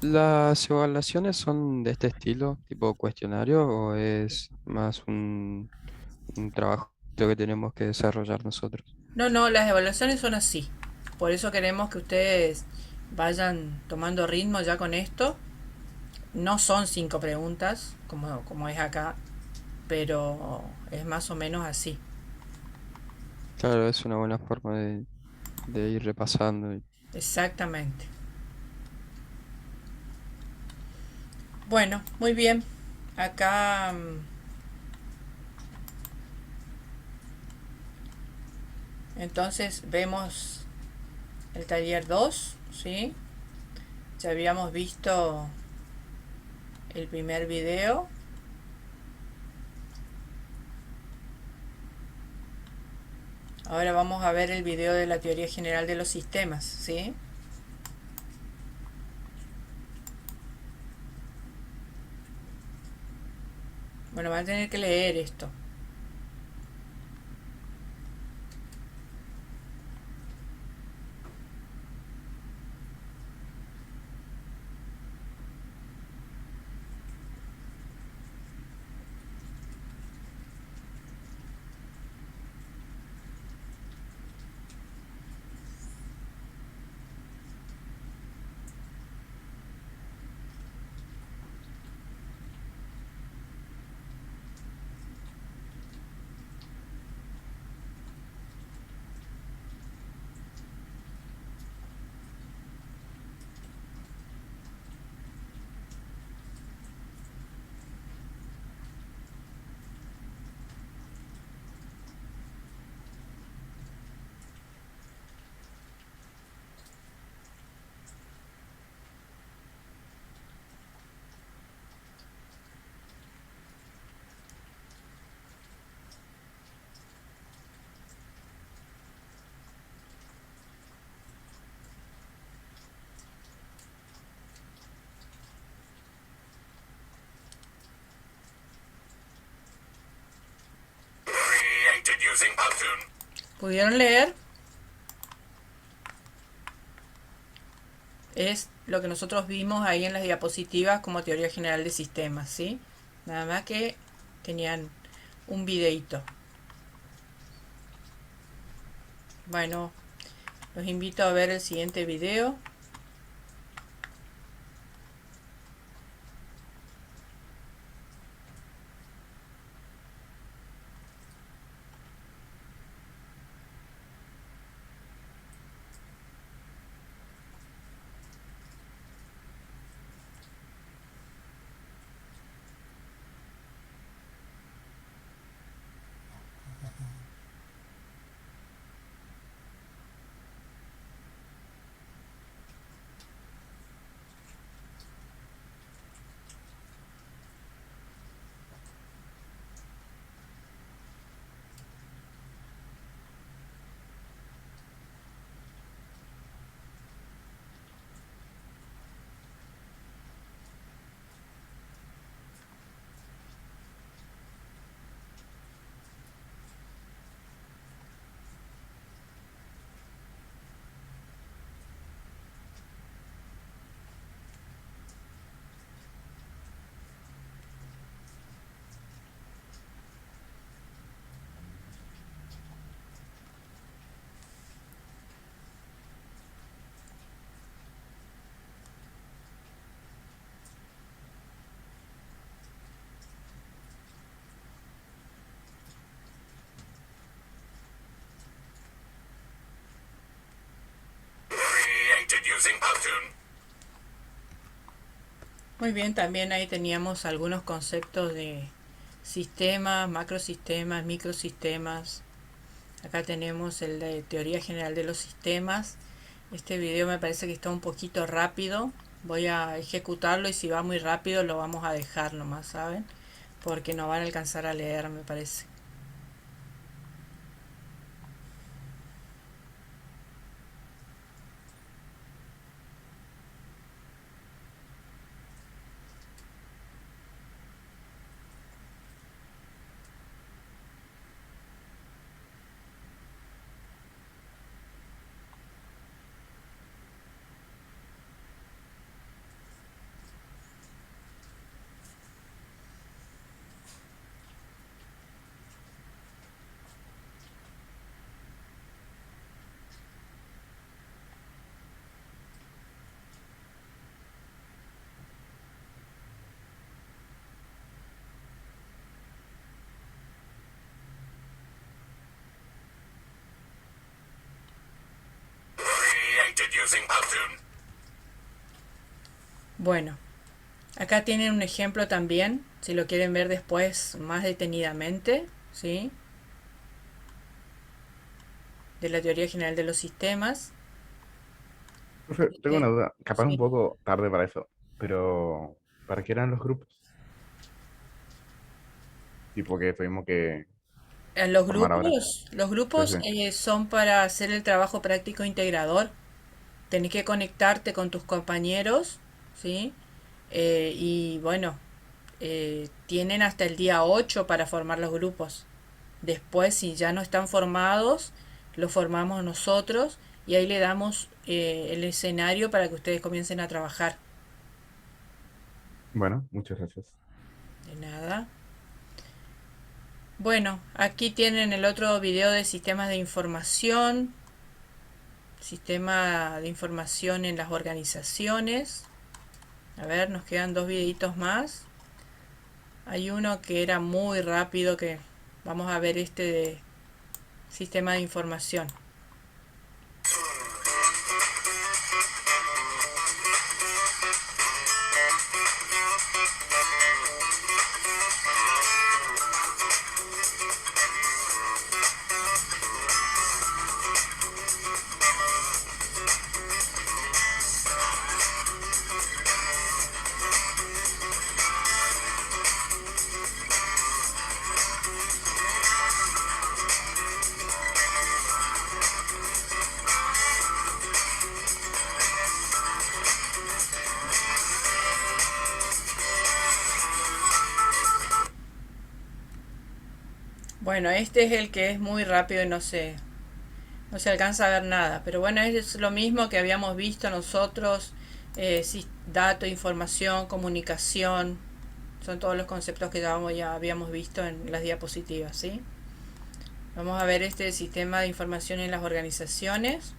¿las evaluaciones son de este estilo, tipo cuestionario, o es más un trabajo que tenemos que desarrollar nosotros? No, no, las evaluaciones son así. Por eso queremos que ustedes vayan tomando ritmo ya con esto. No son 5 preguntas, como es acá, pero es más o menos así. Claro, es una buena forma de ir repasando. Exactamente. Bueno, muy bien. Acá entonces vemos el taller 2, ¿sí? Ya habíamos visto el primer video. Ahora vamos a ver el video de la teoría general de los sistemas, ¿sí? Bueno, van a tener que leer esto. ¿Pudieron leer? Es lo que nosotros vimos ahí en las diapositivas como teoría general de sistemas, ¿sí? Nada más que tenían un videíto. Bueno, los invito a ver el siguiente video. Muy bien, también ahí teníamos algunos conceptos de sistemas, macrosistemas, microsistemas. Acá tenemos el de teoría general de los sistemas. Este video me parece que está un poquito rápido. Voy a ejecutarlo y si va muy rápido lo vamos a dejar nomás, ¿saben? Porque no van a alcanzar a leer, me parece. Bueno, acá tienen un ejemplo también, si lo quieren ver después más detenidamente, ¿sí? De la teoría general de los sistemas. Profe, tengo una duda, capaz un Sí. poco tarde para eso, pero ¿para qué eran los grupos? Tipo que tuvimos que Los formar ahora. grupos, los Sí, grupos sí. son para hacer el trabajo práctico integrador. Tenés que conectarte con tus compañeros, ¿sí? Y bueno, tienen hasta el día 8 para formar los grupos. Después, si ya no están formados, los formamos nosotros y ahí le damos el escenario para que ustedes comiencen a trabajar. Bueno, muchas gracias. De nada. Bueno, aquí tienen el otro video de sistemas de información. Sistema de información en las organizaciones. A ver, nos quedan 2 videitos más. Hay uno que era muy rápido, que vamos a ver este de sistema de información. Bueno, este es el que es muy rápido y no se alcanza a ver nada. Pero bueno, es lo mismo que habíamos visto nosotros. Datos, información, comunicación. Son todos los conceptos que ya habíamos visto en las diapositivas, ¿sí? Vamos a ver este sistema de información en las organizaciones.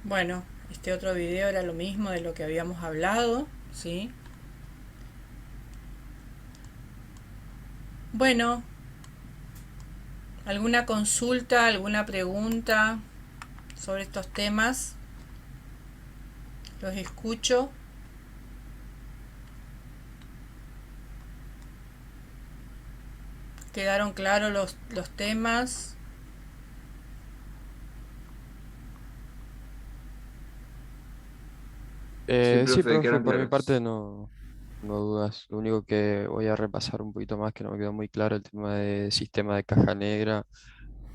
Bueno, este otro video era lo mismo de lo que habíamos hablado, ¿sí? Bueno, ¿alguna consulta, alguna pregunta sobre estos temas? Los escucho. ¿Quedaron claros los temas? Sí, Sí, profe, profe, quedan por mi parte claros. no dudas. Lo único que voy a repasar un poquito más, que no me quedó muy claro, el tema de sistema de caja negra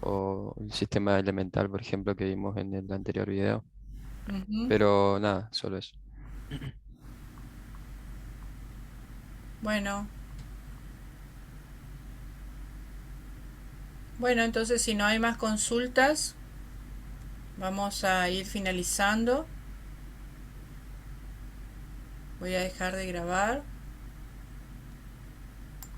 o el sistema elemental, por ejemplo, que vimos en el anterior video. Ujú. Pero nada, solo eso. Bueno, entonces si no hay más consultas, vamos a ir finalizando. Voy a dejar de grabar.